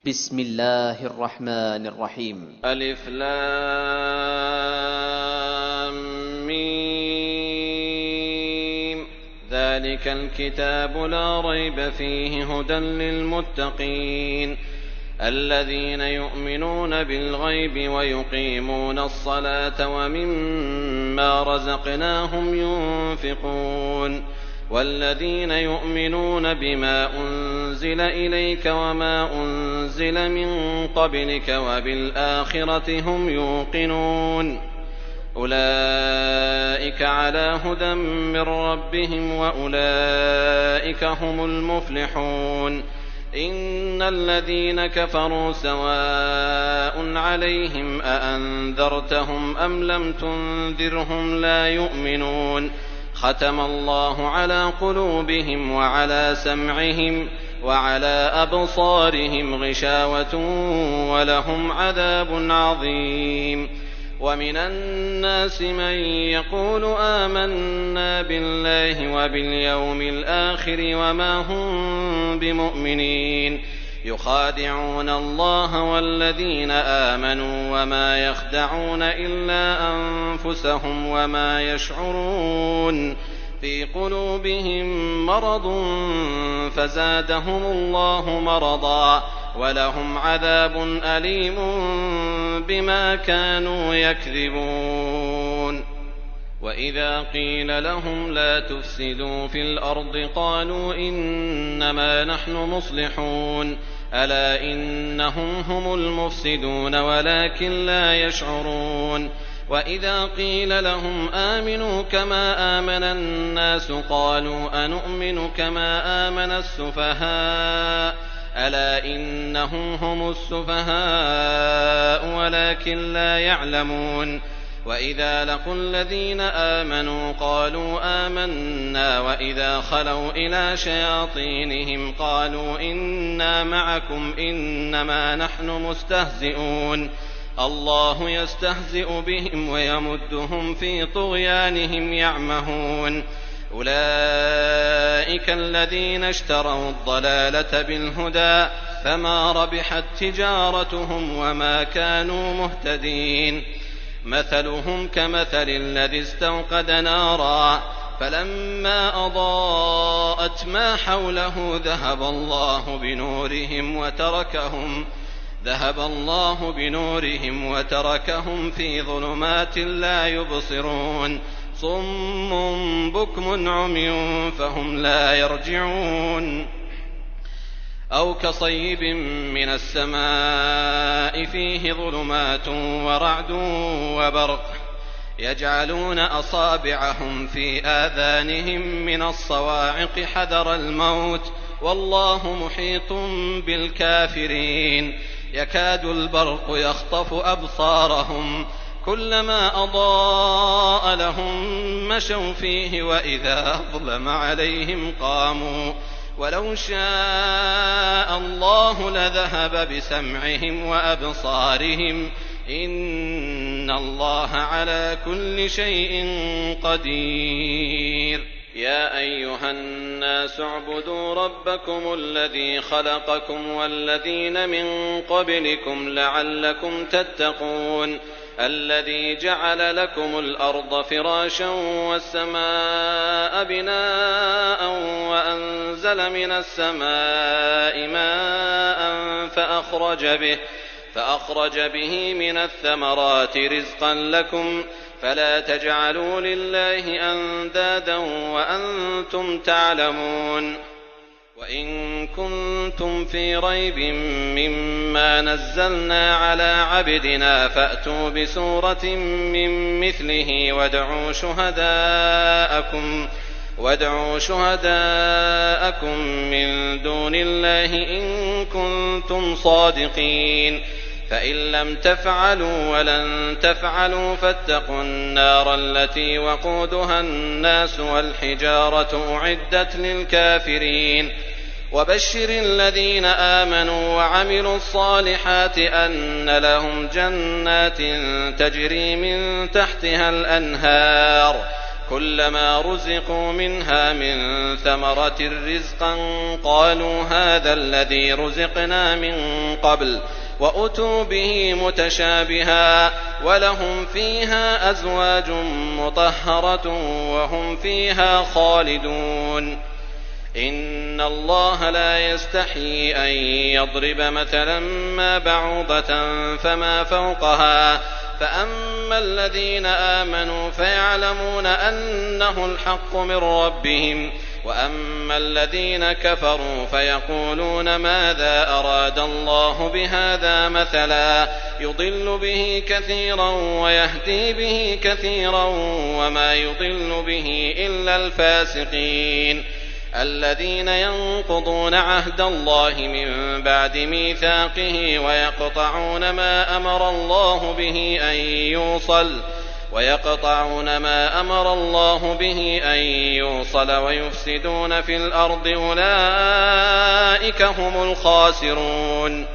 بسم الله الرحمن الرحيم. ألف لام ميم. ذلك الكتاب لا ريب فيه هدى للمتقين الذين يؤمنون بالغيب ويقيمون الصلاة ومما رزقناهم ينفقون والذين يؤمنون بما أنزل إليك وما أنزل من قبلك وبالآخرة هم يوقنون أولئك على هدى من ربهم وأولئك هم المفلحون إن الذين كفروا سواء عليهم أأنذرتهم أم لم تنذرهم لا يؤمنون ختم الله على قلوبهم وعلى سمعهم وعلى أبصارهم غشاوة ولهم عذاب عظيم ومن الناس من يقول آمنا بالله وباليوم الآخر وما هم بمؤمنين يخادعون الله والذين آمنوا وما يخدعون إلا أنفسهم وما يشعرون في قلوبهم مرض فزادهم الله مرضا ولهم عذاب أليم بما كانوا يكذبون وإذا قيل لهم لا تفسدوا في الأرض قالوا إنما نحن مصلحون ألا إنهم هم المفسدون ولكن لا يشعرون وإذا قيل لهم آمنوا كما آمن الناس قالوا أنؤمن كما آمن السفهاء ألا إنهم هم السفهاء ولكن لا يعلمون وإذا لقوا الذين آمنوا قالوا آمنا وإذا خلوا إلى شياطينهم قالوا إنا معكم إنما نحن مستهزئون الله يستهزئ بهم ويمدهم في طغيانهم يعمهون أولئك الذين اشتروا الضلالة بالهدى فما ربحت تجارتهم وما كانوا مهتدين مثلهم كمثل الذي استوقد نارا فلما أضاءت ما حوله ذهب الله بنورهم وتركهم في ظلمات لا يبصرون صم بكم عمي فهم لا يرجعون أو كصيب من السماء فيه ظلمات ورعد وبرق يجعلون أصابعهم في آذانهم من الصواعق حذر الموت والله محيط بالكافرين يكاد البرق يخطف أبصارهم كلما أضاء لهم مشوا فيه وإذا أظلم عليهم قاموا ولو شاء الله لذهب بسمعهم وأبصارهم إن الله على كل شيء قدير يا أيها الناس اعبدوا ربكم الذي خلقكم والذين من قبلكم لعلكم تتقون الذي جعل لكم الأرض فراشا والسماء بناء وأنزل من السماء ماء فأخرج به من الثمرات رزقا لكم فلا تجعلوا لله أندادا وأنتم تعلمون وإن كنتم في ريب مما نزلنا على عبدنا فأتوا بسورة من مثله وادعوا شهداءكم من دون الله إن كنتم صادقين فإن لم تفعلوا ولن تفعلوا فاتقوا النار التي وقودها الناس والحجارة أعدت للكافرين وبشر الذين آمنوا وعملوا الصالحات أن لهم جنات تجري من تحتها الأنهار كلما رزقوا منها من ثمرة رزقا قالوا هذا الذي رزقنا من قبل وأتوا به متشابها ولهم فيها أزواج مطهرة وهم فيها خالدون. إن الله لا يستحيي أن يضرب مثلا ما بعوضة فما فوقها فأما الذين آمنوا فيعلمون أنه الحق من ربهم وأما الذين كفروا فيقولون ماذا أراد الله بهذا مثلا يضل به كثيرا ويهدي به كثيرا وما يضل به إلا الفاسقين الذين ينقضون عهد الله من بعد ميثاقه ويقطعون ما أمر الله به أن يوصل ويفسدون في الأرض أولئك هم الخاسرون.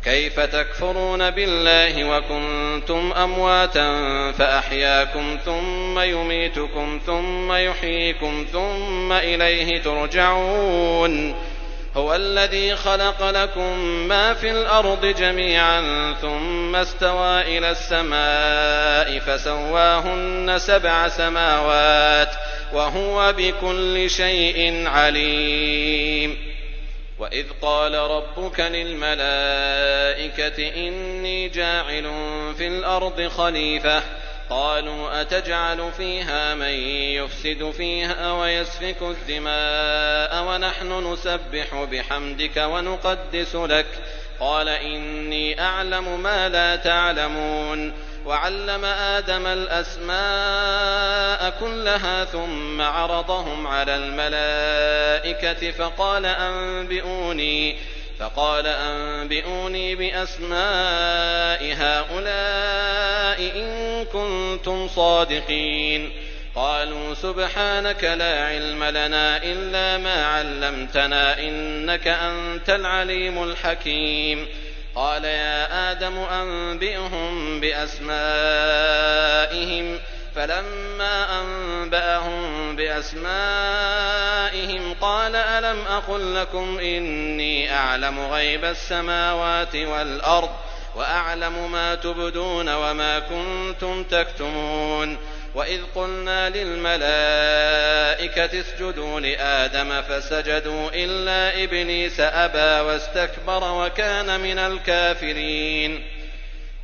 كيف تكفرون بالله وكنتم أمواتا فأحياكم ثم يميتكم ثم يحييكم ثم إليه ترجعون. هو الذي خلق لكم ما في الأرض جميعا ثم استوى إلى السماء فسواهن 7 سماوات وهو بكل شيء عليم. وإذ قال ربك للملائكة إني جاعل في الأرض خليفة قالوا أتجعل فيها من يفسد فيها ويسفك الدماء ونحن نسبح بحمدك ونقدس لك قال إني أعلم ما لا تعلمون. وعلم آدم الأسماء كلها ثم عرضهم على الملائكة فقال أنبئوني بأسماء هؤلاء إن كنتم صادقين. قالوا سبحانك لا علم لنا إلا ما علمتنا إنك أنت العليم الحكيم. قال يا آدم أنبئهم بأسمائهم فلما أنبأهم بأسمائهم قال ألم أقل لكم إني أعلم غيب السماوات والأرض وأعلم ما تبدون وما كنتم تكتمون. وإذ قلنا للملائكة اسجدوا لآدم فسجدوا إلا إبليس أبى واستكبر وكان من الكافرين.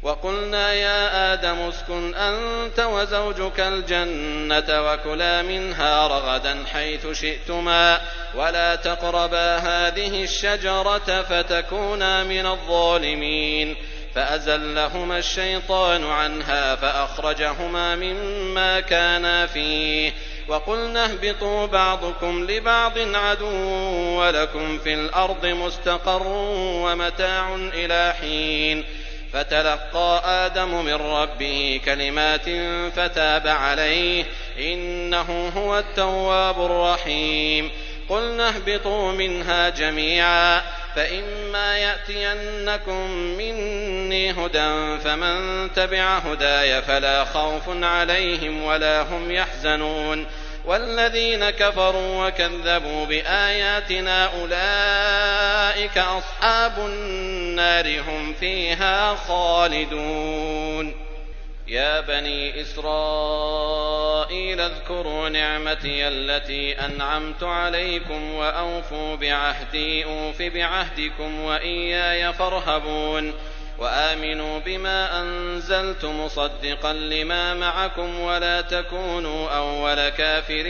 وقلنا يا آدم اسكن أنت وزوجك الجنة وكلا منها رغدا حيث شئتما ولا تقربا هذه الشجرة فتكونا من الظالمين. فأزلهما الشيطان عنها فأخرجهما مما كانا فيه وقلنا اهبطوا بعضكم لبعض عدو ولكم في الأرض مستقر ومتاع إلى حين. فتلقى آدم من ربه كلمات فتاب عليه إنه هو التواب الرحيم. قلنا اهبطوا منها جميعا فإما يأتينكم مني هدى فمن تبع هداي فلا خوف عليهم ولا هم يحزنون. والذين كفروا وكذبوا بآياتنا أولئك أصحاب النار هم فيها خالدون. يا بني إسرائيل اذكروا نعمتي التي أنعمت عليكم وأوفوا بعهدي أوف بعهدكم وإياي فارهبون. وآمنوا بما أنزلت مصدقا لما معكم ولا تكونوا أول كافر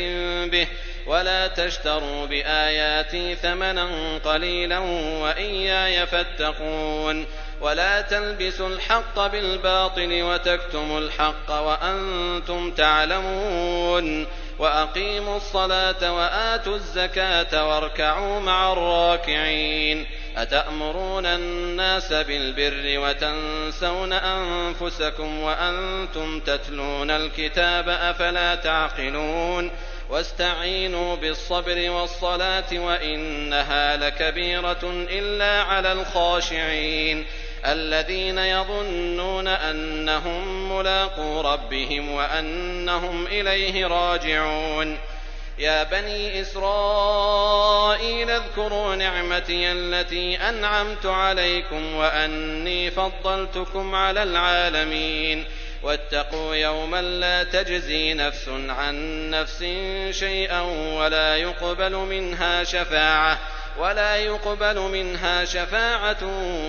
به ولا تشتروا بآياتي ثمنا قليلا وإياي فاتقون. ولا تلبسوا الحق بالباطل وتكتموا الحق وأنتم تعلمون. وأقيموا الصلاة وآتوا الزكاة واركعوا مع الراكعين. أتأمرون الناس بالبر وتنسون أنفسكم وأنتم تتلون الكتاب أفلا تعقلون. واستعينوا بالصبر والصلاة وإنها لكبيرة إلا على الخاشعين الذين يظنون أنهم ملاقو ربهم وأنهم إليه راجعون. يا بني إسرائيل اذكروا نعمتي التي أنعمت عليكم وأني فضلتكم على العالمين. واتقوا يوما لا تجزي نفس عن نفس شيئا ولا يقبل منها شفاعة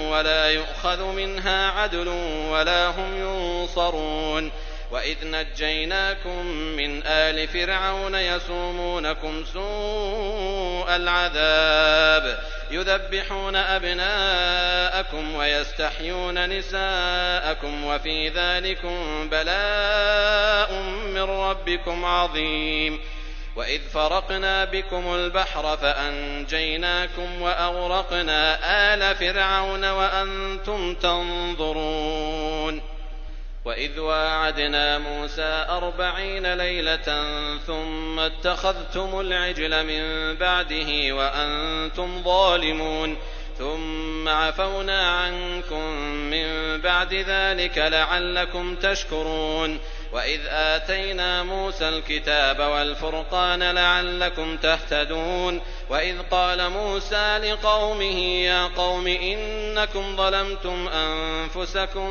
ولا يؤخذ منها عدل ولا هم ينصرون. وإذ نجيناكم من آل فرعون يسومونكم سوء العذاب يذبحون أبناءكم ويستحيون نساءكم وفي ذلكم بلاء من ربكم عظيم. وإذ فرقنا بكم البحر فأنجيناكم وأغرقنا آل فرعون وأنتم تنظرون. وإذ واعدنا موسى 40 ليلة ثم اتخذتم العجل من بعده وأنتم ظالمون ثم عفونا عنكم من بعد ذلك لعلكم تشكرون. وإذ آتينا موسى الكتاب والفرقان لعلكم تهتدون. وإذ قال موسى لقومه يا قوم إنكم ظلمتم أنفسكم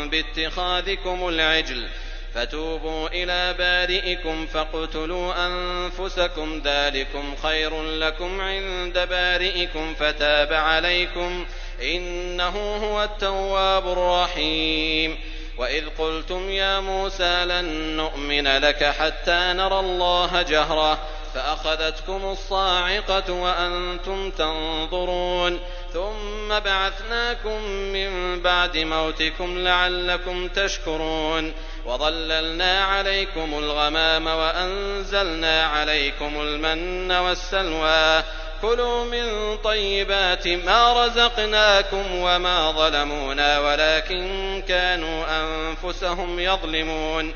باتخاذكم العجل فتوبوا إلى بارئكم فاقتلوا أنفسكم ذلكم خير لكم عند بارئكم فتاب عليكم إنه هو التواب الرحيم. وإذ قلتم يا موسى لن نؤمن لك حتى نرى الله جهرة فأخذتكم الصاعقة وأنتم تنظرون ثم بعثناكم من بعد موتكم لعلكم تشكرون. وظللنا عليكم الغمام وأنزلنا عليكم المن والسلوى كلوا من طيبات ما رزقناكم وما ظلمونا ولكن كانوا أنفسهم يظلمون.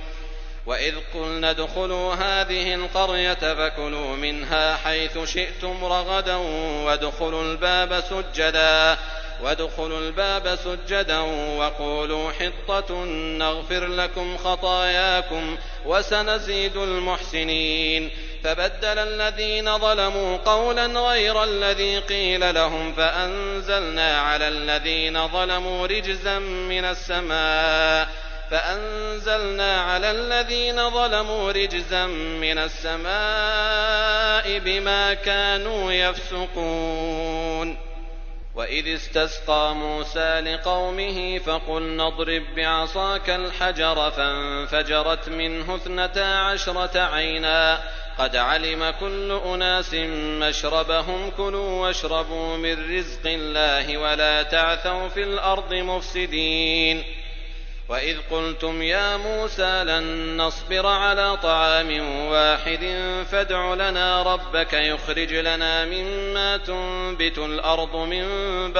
وإذ قلنا ادخلوا هذه القرية فكلوا منها حيث شئتم رغدا وادخلوا الباب سجدا وقولوا حطة نغفر لكم خطاياكم وسنزيد المحسنين. فبدل الذين ظلموا قولا غير الذي قيل لهم فأنزلنا على الذين ظلموا رجزا من السماء بما كانوا يفسقون. وإذ استسقى موسى لقومه فقلنا اضرب بعصاك الحجر فانفجرت منه 12 عينا قد علم كل أناس مشربهم كلوا واشربوا من رزق الله ولا تعثوا في الأرض مفسدين. وإذ قلتم يا موسى لن نصبر على طعام واحد فادع لنا ربك يخرج لنا مما تنبت الأرض من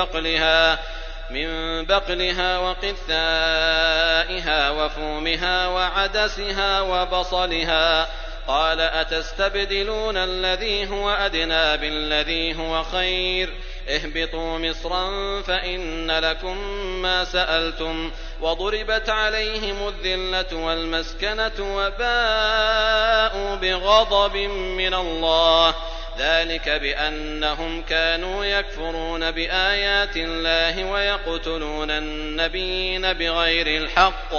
بقلها وقثائها وفومها وعدسها وبصلها قال أتستبدلون الذي هو أدنى بالذي هو خير اهبطوا مصرا فإن لكم ما سألتم وضربت عليهم الذلة والمسكنة وباءوا بغضب من الله ذلك بأنهم كانوا يكفرون بآيات الله ويقتلون النبيين بغير الحق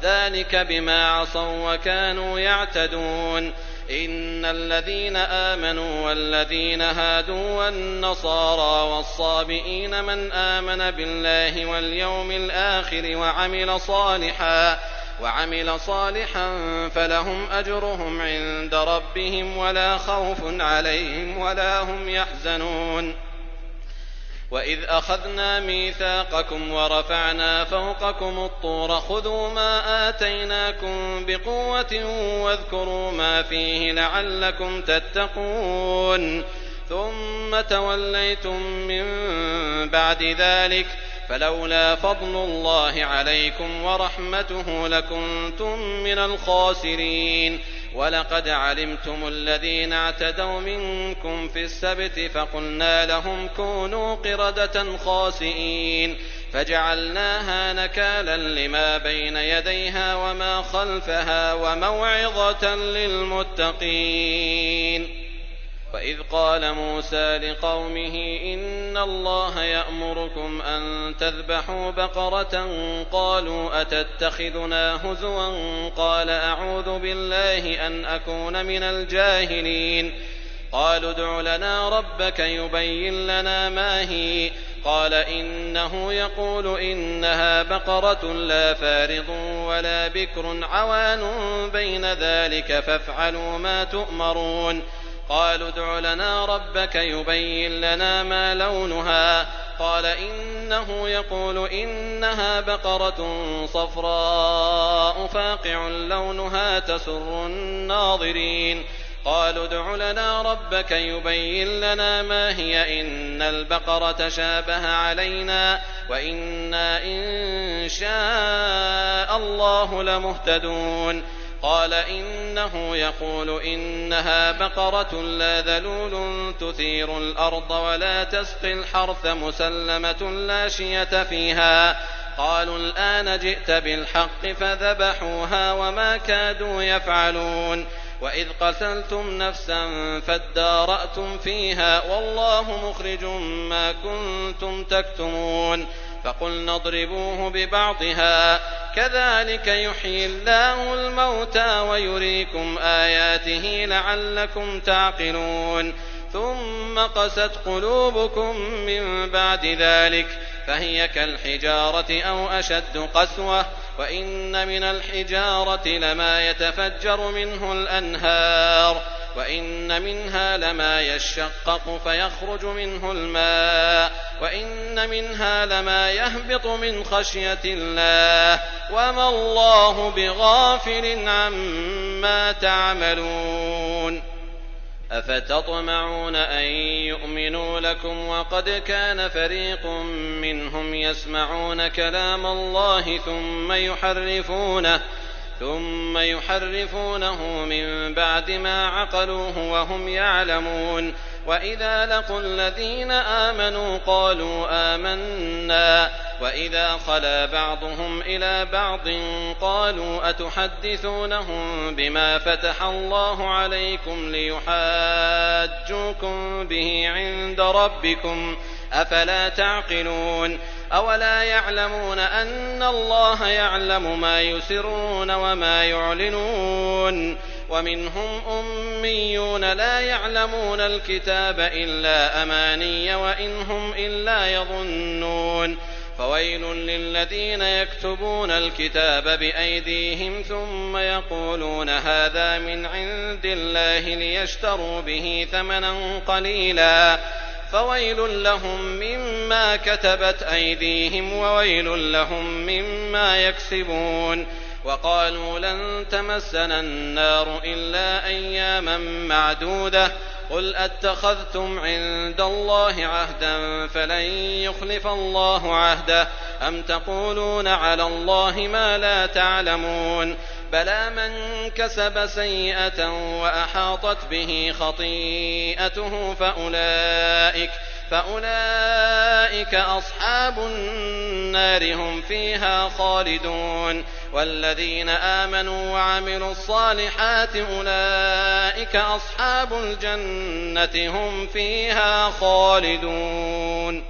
ذلك بما عصوا وكانوا يعتدون. إن الذين آمنوا والذين هادوا والنصارى والصابئين من آمن بالله واليوم الآخر وعمل صالحا فلهم أجرهم عند ربهم ولا خوف عليهم ولا هم يحزنون. وإذ أخذنا ميثاقكم ورفعنا فوقكم الطور خذوا ما آتيناكم بقوة واذكروا ما فيه لعلكم تتقون ثم توليتم من بعد ذلك فلولا فضل الله عليكم ورحمته لكنتم من الخاسرين. ولقد علمتم الذين اعتدوا منكم في السبت فقلنا لهم كونوا قردة خاسئين فجعلناها نكالا لما بين يديها وما خلفها وموعظة للمتقين. وإذ قال موسى لقومه إن الله يأمركم أن تذبحوا بقرة قالوا أتتخذنا هزوا قال أعوذ بالله أن أكون من الجاهلين. قالوا ادع لنا ربك يبين لنا ما هي قال إنه يقول إنها بقرة لا فارض ولا بكر عوان بين ذلك فافعلوا ما تؤمرون. قالوا ادع لنا ربك يبين لنا ما لونها قال إنه يقول إنها بقرة صفراء فاقع لونها تسر الناظرين. قالوا ادع لنا ربك يبين لنا ما هي إن البقرة شابه علينا وإنا إن شاء الله لمهتدون. قال إنه يقول إنها بقرة لا ذلول تثير الأرض ولا تسقي الحرث مسلمة لا شية فيها. قالوا الآن جئت بالحق فذبحوها وما كادوا يفعلون. وإذ قتلتم نفسا فادارأتم فيها والله مخرج ما كنتم تكتمون. فقلنا اضربوه ببعضها كذلك يحيي الله الموتى ويريكم آياته لعلكم تعقلون. ثم قست قلوبكم من بعد ذلك فهي كالحجارة أو أشد قسوة وإن من الحجارة لما يتفجر منه الأنهار وإن منها لما يشقق فيخرج منه الماء وإن منها لما يهبط من خشية الله وما الله بغافل عما تعملون. أفتطمعون أن يؤمنوا لكم وقد كان فريق منهم يسمعون كلام الله ثم يحرفونه من بعد ما عقلوه وهم يعلمون. وإذا لقوا الذين آمنوا قالوا آمنا وإذا خلا بعضهم إلى بعض قالوا أتحدثونهم بما فتح الله عليكم ليحاجوكم به عند ربكم أفلا تعقلون. أولا يعلمون أن الله يعلم ما يسرون وما يعلنون. ومنهم أميون لا يعلمون الكتاب إلا أماني وإن هم إلا يظنون. فويل للذين يكتبون الكتاب بأيديهم ثم يقولون هذا من عند الله ليشتروا به ثمنا قليلا فويل لهم مما كتبت أيديهم وويل لهم مما يكسبون. وقالوا لن تمسنا النار إلا أياما معدودة قل أتخذتم عند الله عهدا فلن يخلف الله عهده أم تقولون على الله ما لا تعلمون. بلى من كسب سيئة وأحاطت به خطيئته فأولئك أصحاب النار هم فيها خالدون. والذين آمنوا وعملوا الصالحات أولئك أصحاب الجنة هم فيها خالدون.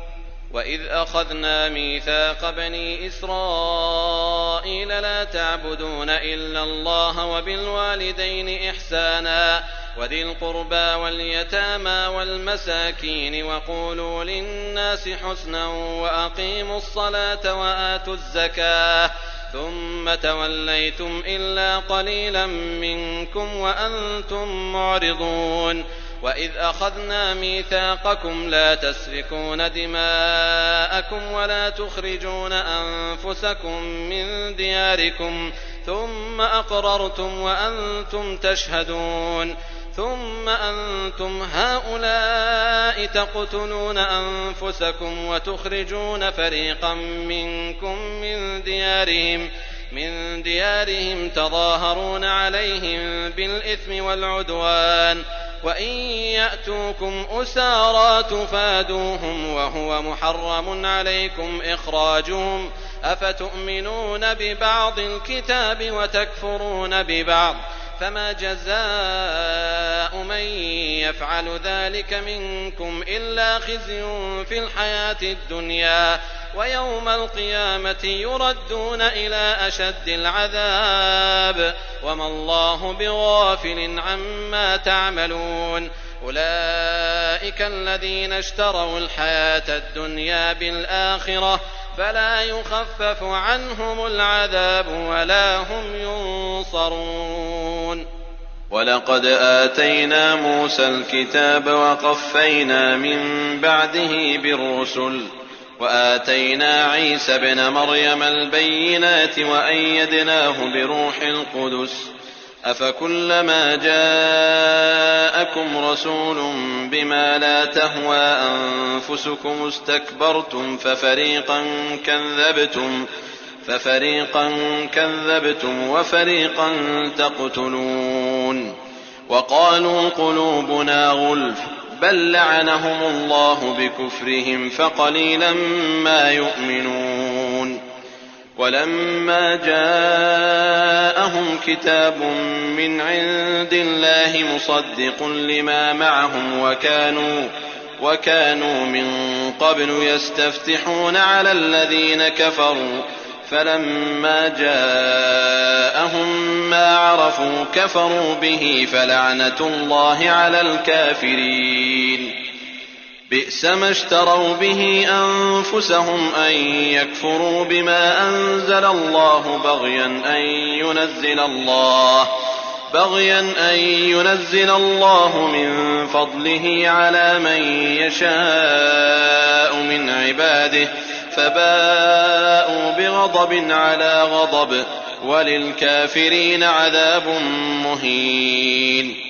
وإذ أخذنا ميثاق بني إسرائيل لا تعبدون إلا الله وبالوالدين إحسانا وذي القربى واليتامى والمساكين وقولوا للناس حسنا وأقيموا الصلاة وآتوا الزكاة ثم توليتم إلا قليلا منكم وأنتم معرضون. وإذ أخذنا ميثاقكم لا تسفكون دماءكم ولا تخرجون أنفسكم من دياركم ثم أقررتم وأنتم تشهدون. ثم أنتم هؤلاء تقتلون أنفسكم وتخرجون فريقا منكم من ديارهم تظاهرون عليهم بالإثم والعدوان وإن يأتوكم أسارى تفادوهم وهو محرم عليكم إخراجهم أفتؤمنون ببعض الكتاب وتكفرون ببعض فما جزاء من يفعل ذلك منكم إلا خزي في الحياة الدنيا ويوم القيامة يردون إلى أشد العذاب وما الله بغافل عما تعملون أولئك الذين اشتروا الحياة الدنيا بالآخرة فلا يخفف عنهم العذاب ولا هم ينصرون. ولقد آتينا موسى الكتاب وقفينا من بعده بالرسل وآتينا عيسى ابن مريم البينات وأيدناه بروح القدس أفكلما جاءكم رسول بما لا تهوى أنفسكم استكبرتم ففريقا كذبتم وفريقا تقتلون وقالوا قلوبنا غلف بل لعنهم الله بكفرهم فقليلا ما يؤمنون ولما جاءهم كتاب من عند الله مصدق لما معهم وكانوا من قبل يستفتحون على الذين كفروا فلما جاءهم ما عرفوا كفروا به فلعنة الله على الكافرين بئس ما اشتروا به أنفسهم أن يكفروا بما أنزل الله بغيا أن ينزل الله من فضله على من يشاء من عباده فباءوا بغضب على غضب وللكافرين عذاب مهين.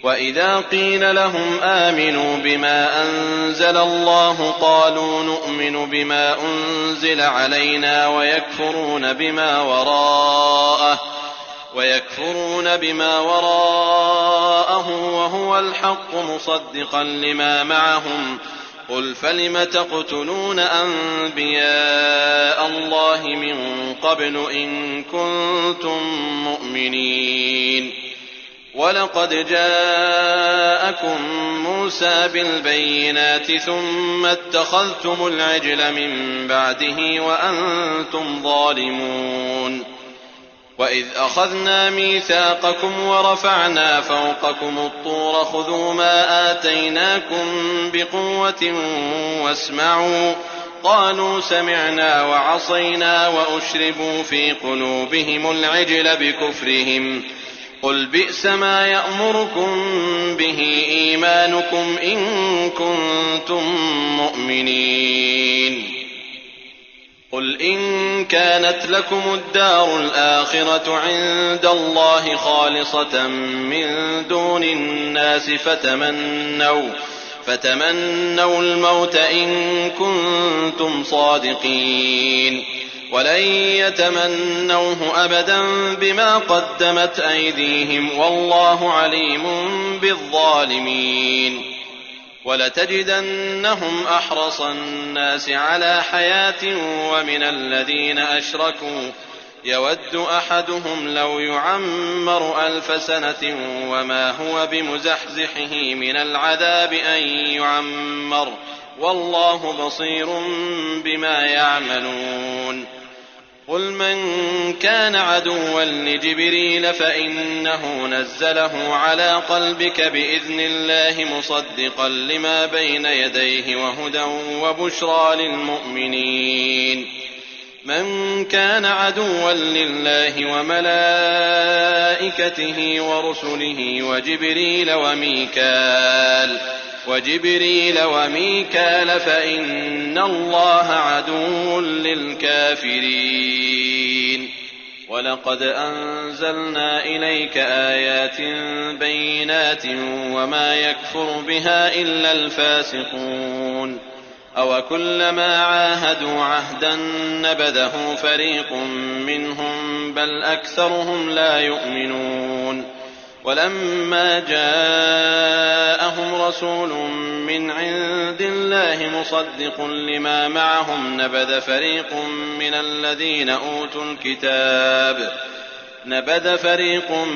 وإذا قيل لهم آمنوا بما أنزل الله قالوا نؤمن بما أنزل علينا ويكفرون بما وراءه وهو الحق مصدقا لما معهم قل فلم تقتلون أنبياء الله من قبل إن كنتم مؤمنين ولقد جاءكم موسى بالبينات ثم اتخذتم العجل من بعده وأنتم ظالمون وإذ أخذنا ميثاقكم ورفعنا فوقكم الطور خذوا ما آتيناكم بقوة واسمعوا قالوا سمعنا وعصينا وأشربوا في قلوبهم العجل بكفرهم قل بئس ما يأمركم به إيمانكم إن كنتم مؤمنين قل إن كانت لكم الدار الآخرة عند الله خالصة من دون الناس فتمنوا الموت إن كنتم صادقين ولن يتمنوه أبدا بما قدمت أيديهم والله عليم بالظالمين ولتجدنهم أحرص الناس على حياة ومن الذين أشركوا يود أحدهم لو يعمر 1000 سنة وما هو بمزحزحه من العذاب أن يعمر والله بصير بما يعملون قل من كان عدوا لجبريل فإنه نزله على قلبك بإذن الله مصدقا لما بين يديه وهدى وبشرى للمؤمنين من كان عدوا لله وملائكته ورسله وجبريل وميكال فإن الله عدو للكافرين ولقد أنزلنا إليك آيات بينات وما يكفر بها إلا الفاسقون أوكلما عاهدوا عهدا نبذه فريق منهم بل أكثرهم لا يؤمنون ولما جاءهم رسول من عند الله مصدق لما معهم نبذ فريق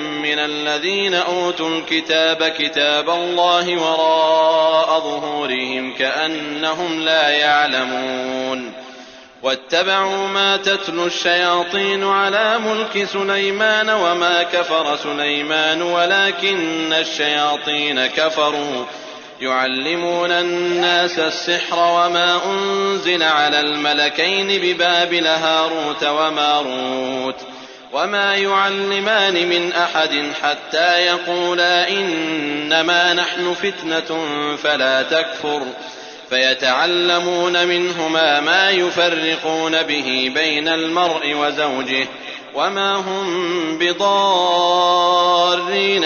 من الذين أوتوا الكتاب كتاب الله وراء ظهورهم كأنهم لا يعلمون واتبعوا ما تتلو الشياطين على ملك سليمان وما كفر سليمان ولكن الشياطين كفروا يعلمون الناس السحر وما أنزل على الملكين ببابل هاروت وماروت وما يعلمان من أحد حتى يقولا إنما نحن فتنة فلا تكفر فيتعلمون منهما ما يفرقون به بين المرء وزوجه وما هم بضارين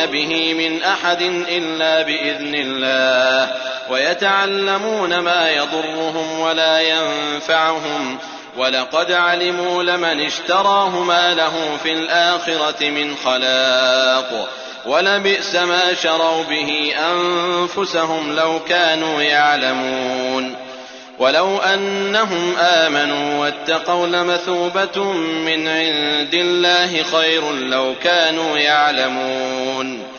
به من أحد إلا بإذن الله ويتعلمون ما يضرهم ولا ينفعهم ولقد علموا لمن اشتراه ما له في الآخرة من خلاق ولبئس ما شروا به أنفسهم لو كانوا يعلمون ولو أنهم آمنوا واتقوا لمثوبة من عند الله خير لو كانوا يعلمون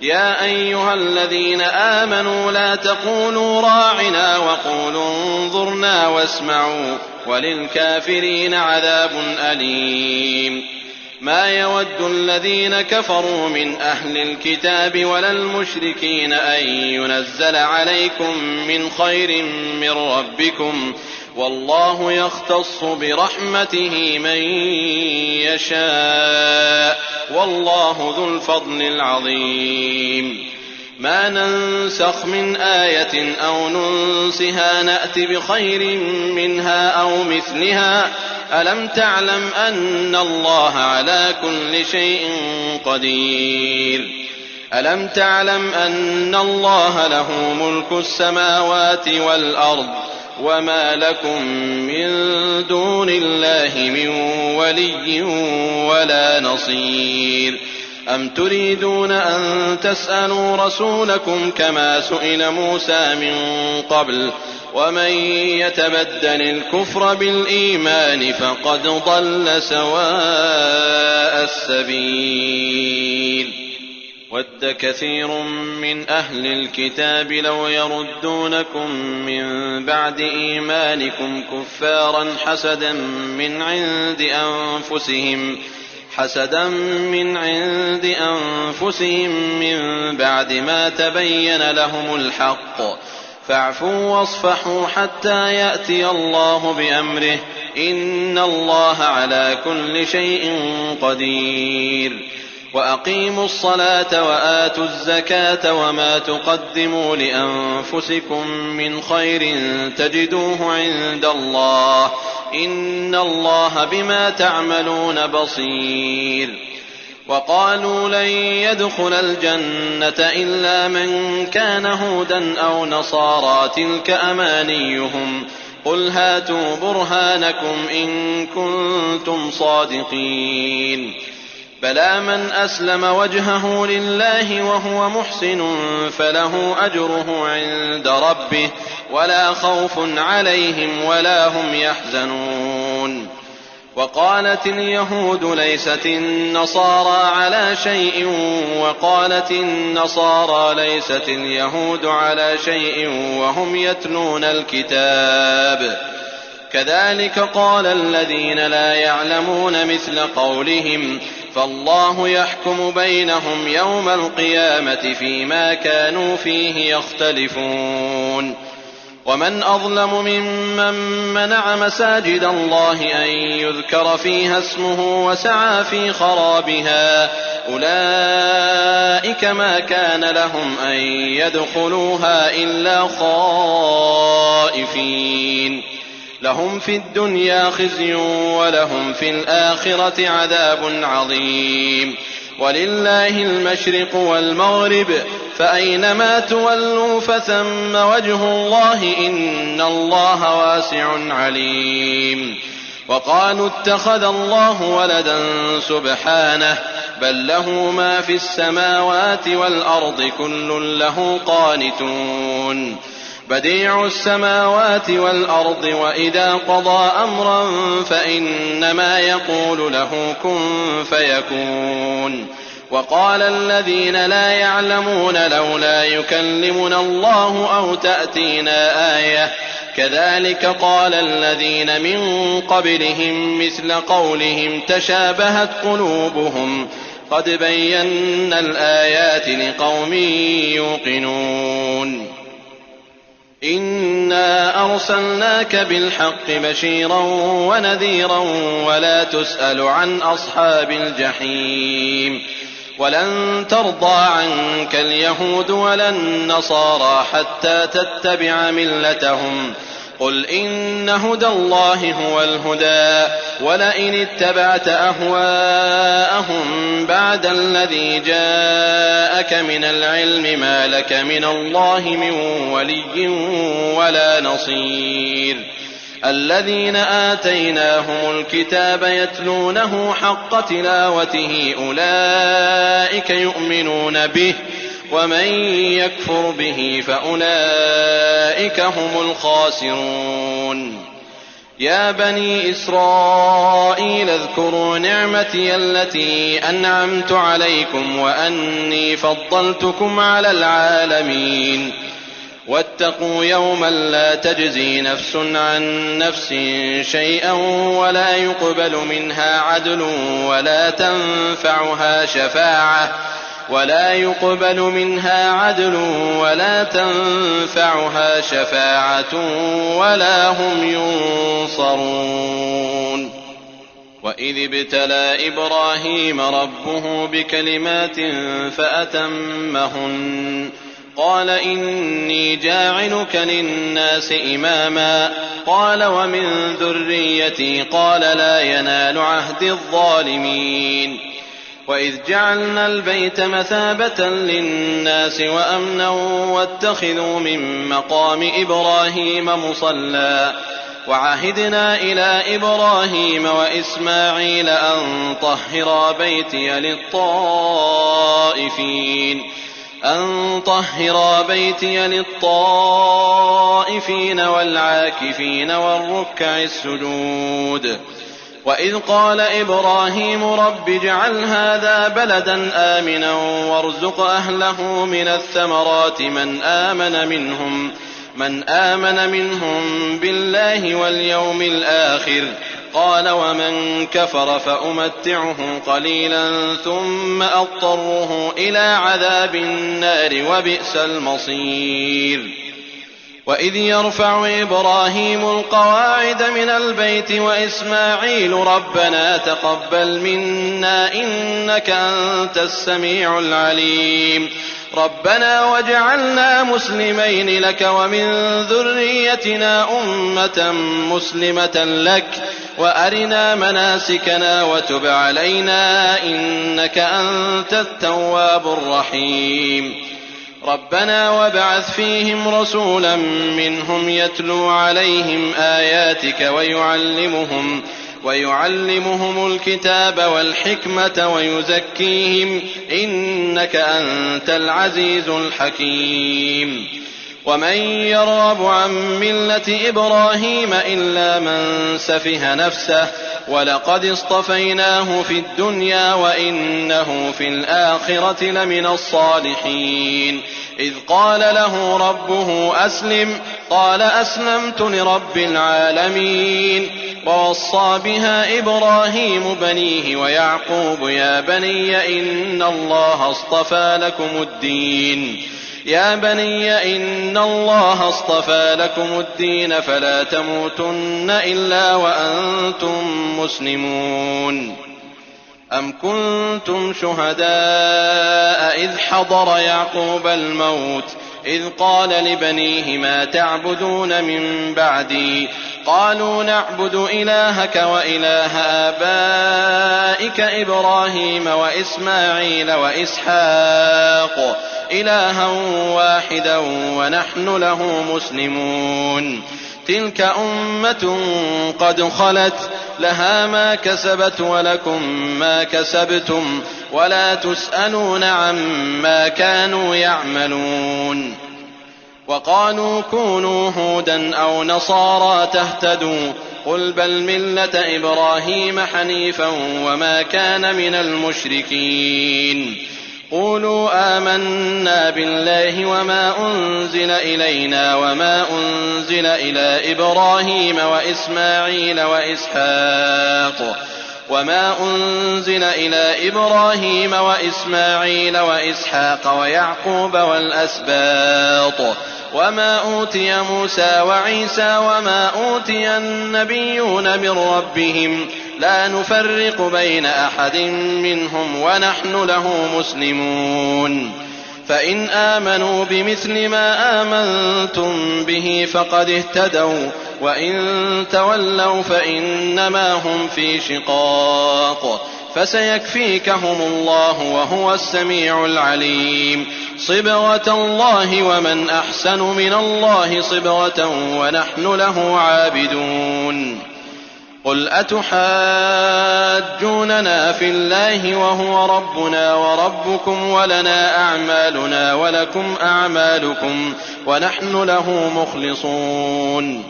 يا أيها الذين آمنوا لا تقولوا راعنا وقولوا انظرنا واسمعوا وللكافرين عذاب أليم ما يود الذين كفروا من أهل الكتاب ولا المشركين أن ينزل عليكم من خير من ربكم والله يختص برحمته من يشاء والله ذو الفضل العظيم ما ننسخ من آية أو ننسها نأت بخير منها أو مثلها ألم تعلم أن الله على كل شيء قدير ألم تعلم أن الله له ملك السماوات والأرض وما لكم من دون الله من ولي ولا نصير أم تريدون أن تسألوا رسولكم كما سئل موسى من قبل ومن يتبدل الكفر بالإيمان فقد ضل سواء السبيل ود كثير من أهل الكتاب لو يردونكم من بعد إيمانكم كفارا حسدا من عند أنفسهم من بعد ما تبين لهم الحق فاعفوا واصفحوا حتى يأتي الله بأمره إن الله على كل شيء قدير وأقيموا الصلاة وآتوا الزكاة وما تقدموا لأنفسكم من خير تجدوه عند الله إن الله بما تعملون بصير وقالوا لن يدخل الجنة إلا من كان هودا أو نصارى تلك أمانيهم قل هاتوا برهانكم إن كنتم صادقين بلى من أسلم وجهه لله وهو محسن فله أجره عند ربه ولا خوف عليهم ولا هم يحزنون وقالت اليهود ليست النصارى على شيء وقالت النصارى ليست اليهود على شيء وهم يتلون الكتاب كذلك قال الذين لا يعلمون مثل قولهم فالله يحكم بينهم يوم القيامة فيما كانوا فيه يختلفون ومن أظلم ممن منع مساجد الله أن يذكر فيها اسمه وسعى في خرابها أولئك ما كان لهم أن يدخلوها إلا خائفين لهم في الدنيا خزي ولهم في الآخرة عذاب عظيم ولله المشرق والمغرب فأينما تولوا فثم وجه الله إن الله واسع عليم وقالوا اتخذ الله ولدا سبحانه بل له ما في السماوات والأرض كل له قانتون بديع السماوات والأرض وإذا قضى أمرا فإنما يقول له كن فيكون وقال الذين لا يعلمون لولا يكلمنا الله أو تأتينا آية كذلك قال الذين من قبلهم مثل قولهم تشابهت قلوبهم قد بينا الآيات لقوم يوقنون إنا أرسلناك بالحق بشيرا ونذيرا ولا تسأل عن أصحاب الجحيم ولن ترضى عنك اليهود ولا النصارى حتى تتبع ملتهم قل إن هدى الله هو الهدى ولئن اتبعت أهواءهم بعد الذي جاءك من العلم ما لك من الله من ولي ولا نصير الذين آتيناهم الكتاب يتلونه حق تلاوته أولئك يؤمنون به ومن يكفر به فأولئك هم الخاسرون يا بني إسرائيل اذكروا نعمتي التي أنعمت عليكم وأني فضلتكم على العالمين واتقوا يوما لا تجزي نفس عن نفس شيئا ولا يقبل منها عدل ولا تنفعها شفاعة ولا هم ينصرون وإذ ابتلى إبراهيم ربه بكلمات فأتمهن قال إني جاعلك للناس إماما قال ومن ذريتي قال لا ينال عهد الظالمين وإذ جعلنا البيت مثابة للناس وأمنا واتخذوا من مقام إبراهيم مصلى وعهدنا إلى إبراهيم وإسماعيل أن طهرا بيتي للطائفين والعاكفين والركع السجود وإذ قال إبراهيم رب اجعل هذا بلدا آمنا وارزق أهله من الثمرات من آمن منهم بالله واليوم الآخر قال ومن كفر فأمتعه قليلا ثم أضطره إلى عذاب النار وبئس المصير وإذ يرفع إبراهيم القواعد من البيت وإسماعيل ربنا تقبل منا إنك أنت السميع العليم ربنا واجعلنا مسلمين لك ومن ذريتنا أمة مسلمة لك وأرنا مناسكنا وتب علينا إنك أنت التواب الرحيم ربنا وابعث فيهم رسولا منهم يتلو عليهم آياتك ويعلمهم الكتاب والحكمة ويزكيهم إنك أنت العزيز الحكيم ومن يرغب عن ملة إبراهيم إلا من سفه نفسه ولقد اصطفيناه في الدنيا وإنه في الآخرة لمن الصالحين إذ قال له ربه أسلم قال أسلمت لرب العالمين ووصى بها إبراهيم بنيه ويعقوب يا بني إن الله اصطفى لكم الدين فلا تموتن إلا وأنتم مسلمون أم كنتم شهداء إذ حضر يعقوب الموت إذ قال لبنيه ما تعبدون من بعدي قالوا نعبد إلهك وإله آبائك إبراهيم وإسماعيل وإسحاق إلها واحدا ونحن له مسلمون تلك أمة قد خلت لها ما كسبت ولكم ما كسبتم ولا تسألون عما كانوا يعملون. وقالوا كونوا هودا أو نصارى تهتدوا قل بل ملة إبراهيم حنيفا وما كان من المشركين. قولوا آمنا بالله وما أنزل إلينا وما أنزل إلى إبراهيم وإسماعيل وإسحاق ويعقوب والأسباط وما أوتي موسى وعيسى وما أوتي النبيون من ربهم لا نفرق بين أحد منهم ونحن له مسلمون. فإن آمنوا بمثل ما آمنتم به فقد اهتدوا وإن تولوا فإنما هم في شقاق فسيكفيكهم الله وهو السميع العليم. صبغة الله ومن أحسن من الله صبغة ونحن له عابدون. قل أتحاجوننا في الله وهو ربنا وربكم ولنا أعمالنا ولكم أعمالكم ونحن له مخلصون.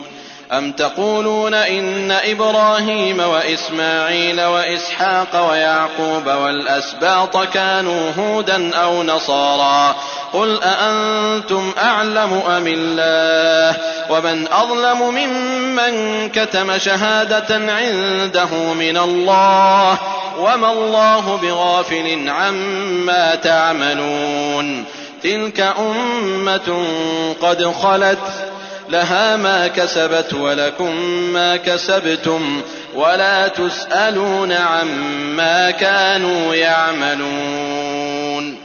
أم تقولون إن إبراهيم وإسماعيل وإسحاق ويعقوب والأسباط كانوا هودا أو نصارى قل أأنتم أعلم أم الله ومن أظلم ممن كتم شهادة عنده من الله وما الله بغافل عما تعملون. تلك أمة قد خلت لها ما كسبت ولكم ما كسبتم ولا تسألون عما كانوا يعملون.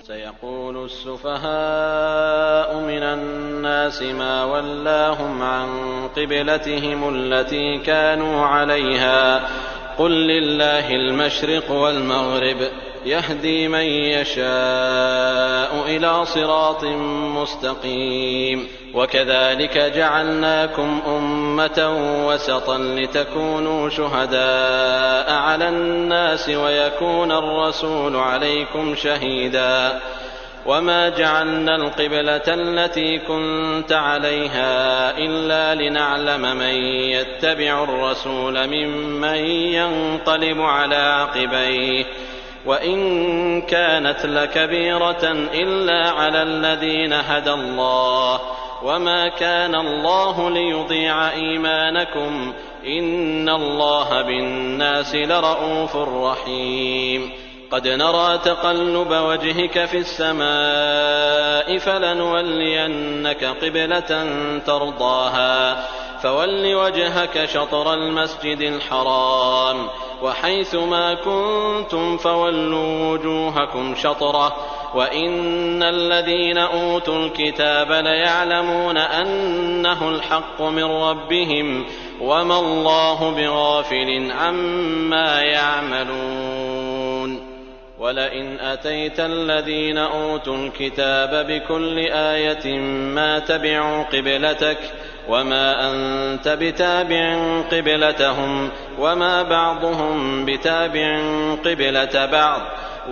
سيقول السفهاء من الناس ما ولاهم عن قبلتهم التي كانوا عليها قل لله المشرق والمغرب يهدي من يشاء إلى صراط مستقيم. وكذلك جعلناكم أمة وسطا لتكونوا شهداء على الناس ويكون الرسول عليكم شهيدا. وما جعلنا القبلة التي كنت عليها إلا لنعلم من يتبع الرسول ممن ينقلب على عقبيه وإن كانت لكبيرة إلا على الذين هدى الله وما كان الله ليضيع إيمانكم إن الله بالناس لرءوف رحيم. قد نرى تقلب وجهك في السماء فلنولينك قبلة ترضاها فول وجهك شطر المسجد الحرام وحيث ما كنتم فولوا وجوهكم شطره وإن الذين أوتوا الكتاب ليعلمون أنه الحق من ربهم وما الله بغافل عما يعملون. ولئن أتيت الذين أوتوا الكتاب بكل آية ما تبعوا قبلتك وما أنت بتابع قبلتهم وما بعضهم بتابع قبلة بعض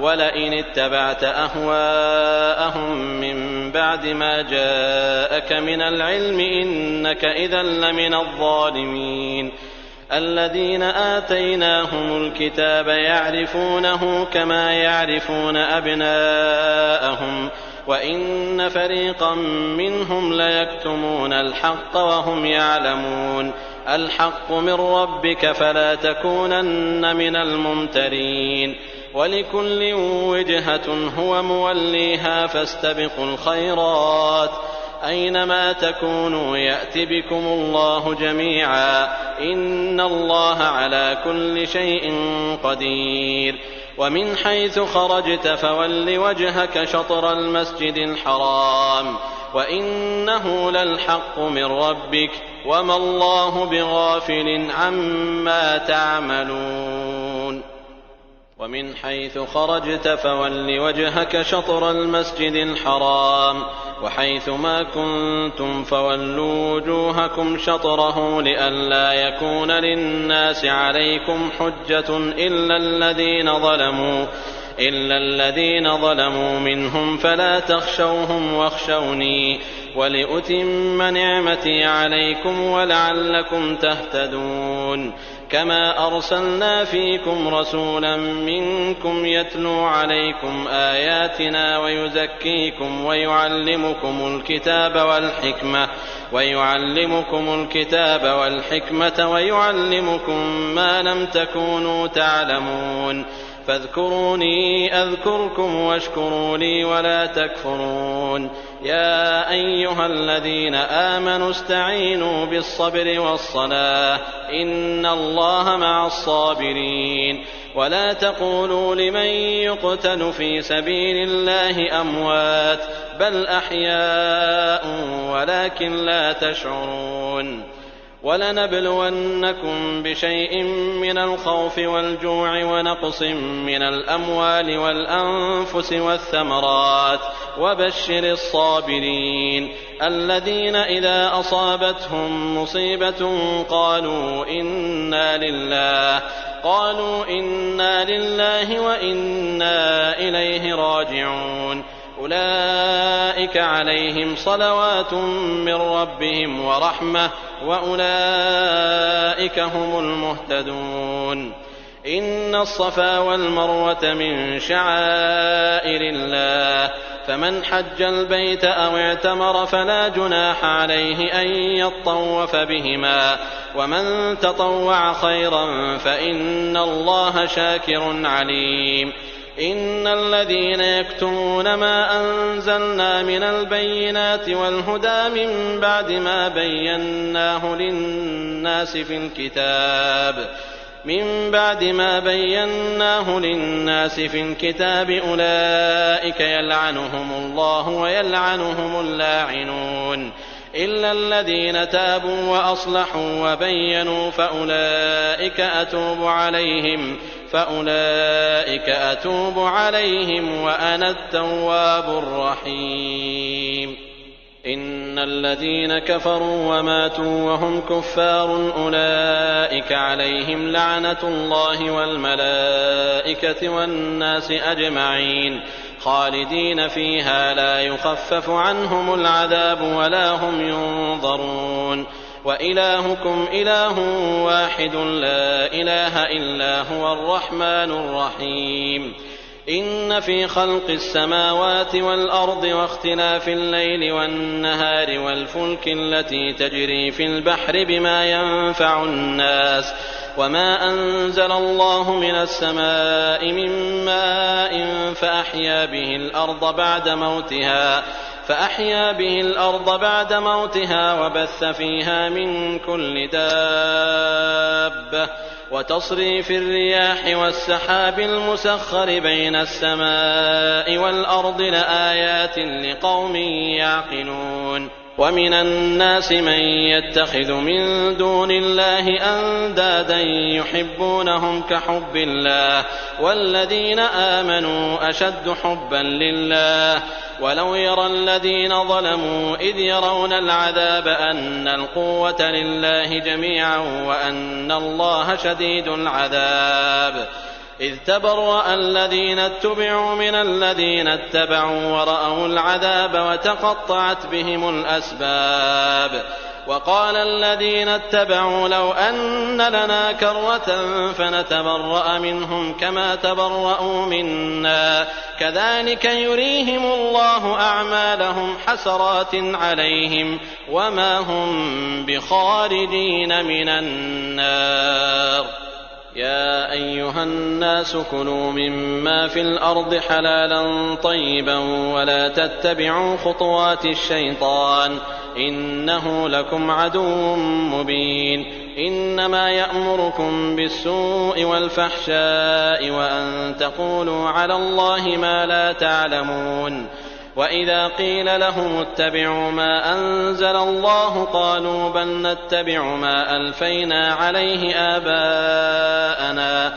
ولئن اتبعت أهواءهم من بعد ما جاءك من العلم إنك إذا لمن الظالمين. الذين آتيناهم الكتاب يعرفونه كما يعرفون أبناءهم وإن فريقا منهم ليكتمون الحق وهم يعلمون. الحق من ربك فلا تكونن من الممترين. ولكل وجهة هو موليها فاستبقوا الخيرات أينما تكونوا يأت بكم الله جميعا إن الله على كل شيء قدير. ومن حيث خرجت فول وجهك شطر المسجد الحرام وإنه للحق من ربك وما الله بغافل عما تعملون. ومن حيث خرجت فول وجهك شطر المسجد الحرام وحيث ما كنتم فولوا وجوهكم شطره لئلا يكون للناس عليكم حجة إلا الذين ظلموا منهم فلا تخشوهم واخشوني ولأتم نعمتي عليكم ولعلكم تهتدون كما أرسلنا فيكم رسولا منكم يتلو عليكم آياتنا ويزكيكم ويعلمكم الكتاب والحكمة ويعلمكم ما لم تكونوا تعلمون فاذكروني أذكركم واشكروا لي ولا تكفرون يا أيها الذين آمنوا استعينوا بالصبر والصلاة إن الله مع الصابرين ولا تقولوا لمن يقتل في سبيل الله أموات بل أحياء ولكن لا تشعرون ولنبلونكم بشيء من الخوف والجوع ونقص من الأموال والأنفس والثمرات وبشر الصابرين الذين إذا أصابتهم مصيبة قالوا إنا لله وإنا إليه راجعون أولئك عليهم صلوات من ربهم ورحمة وأولئك هم المهتدون إن الصفا والمروة من شعائر الله فمن حج البيت أو اعتمر فلا جناح عليه أن يطوف بهما ومن تطوع خيرا فإن الله شاكر عليم إن الذين يكتمون ما أنزلنا من البينات والهدى من بعد ما بيناه للناس في الكتاب أولئك يلعنهم الله ويلعنهم اللاعنون إلا الذين تابوا وأصلحوا وبينوا فأولئك أتوب عليهم وأنا التواب الرحيم إن الذين كفروا وماتوا وهم كفار أولئك عليهم لعنة الله والملائكة والناس أجمعين خالدين فيها لا يخفف عنهم العذاب ولا هم ينظرون وإلهكم إله واحد لا إله إلا هو الرحمن الرحيم إن في خلق السماوات والأرض واختلاف الليل والنهار والفلك التي تجري في البحر بما ينفع الناس وما أنزل الله من السماء من ماء فأحيا به الأرض بعد موتها وبث فيها من كل دابة وتصريف الرياح والسحاب المسخر بين السماء والأرض لآيات لقوم يعقلون ومن الناس من يتخذ من دون الله أندادا يحبونهم كحب الله والذين آمنوا أشد حبا لله ولو يرى الذين ظلموا إذ يرون العذاب أن القوة لله جميعا وأن الله شديد العذاب إذ تبرأ الذين اتبعوا من الذين اتبعوا ورأوا العذاب وتقطعت بهم الأسباب وقال الذين اتبعوا لو أن لنا كرة فنتبرأ منهم كما تبرأوا منا كذلك يريهم الله أعمالهم حسرات عليهم وما هم بخارجين من النار يا أيها الناس كلوا مما في الأرض حلالا طيبا ولا تتبعوا خطوات الشيطان إنه لكم عدو مبين إنما يأمركم بالسوء والفحشاء وأن تقولوا على الله ما لا تعلمون وإذا قيل لهم اتبعوا ما أنزل الله قالوا بل نتبع ما ألفينا عليه آباءنا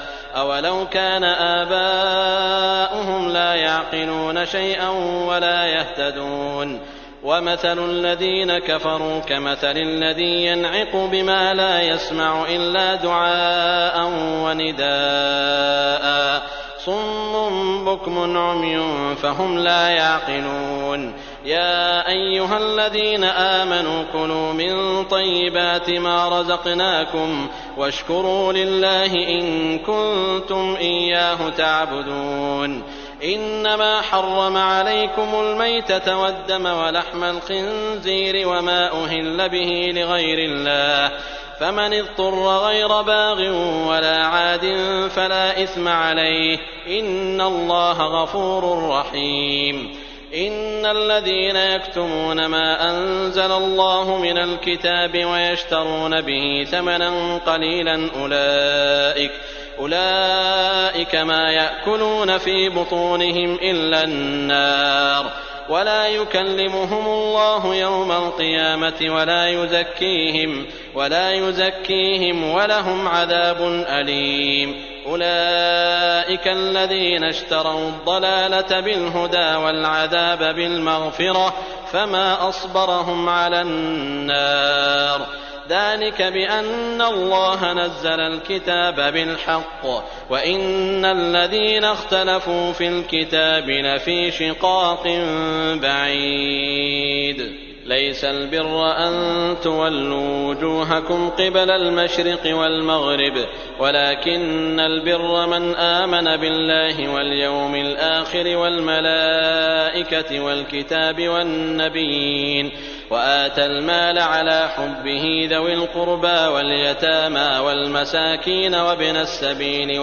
أولو كان آباؤهم لا يعقلون شيئا ولا يهتدون ومثل الذين كفروا كمثل الذي ينعق بما لا يسمع إلا دعاء ونداء صم بكم عمي فهم لا يعقلون يا أيها الذين آمنوا كلوا من طيبات ما رزقناكم واشكروا لله إن كنتم إياه تعبدون إنما حرم عليكم الميتة والدم ولحم الخنزير وما أهل به لغير الله فمن اضطر غير باغ ولا عاد فلا إثم عليه إن الله غفور رحيم إن الذين يكتمون ما أنزل الله من الكتاب ويشترون به ثمنا قليلا أولئك ما يأكلون في بطونهم إلا النار ولا يكلمهم الله يوم القيامة ولا يزكيهم ولهم عذاب أليم أولئك الذين اشتروا الضلالة بالهدى والعذاب بالمغفرة فما أصبرهم على النار ذلك بأن الله نزل الكتاب بالحق وإن الذين اختلفوا في الكتاب لفي شقاق بعيد ليس البر أن تولوا وجوهكم قبل المشرق والمغرب ولكن البر من آمن بالله واليوم الآخر والملائكة والكتاب والنبيين وآتى المال على حبه ذوي القربى واليتامى والمساكين وابن السبيل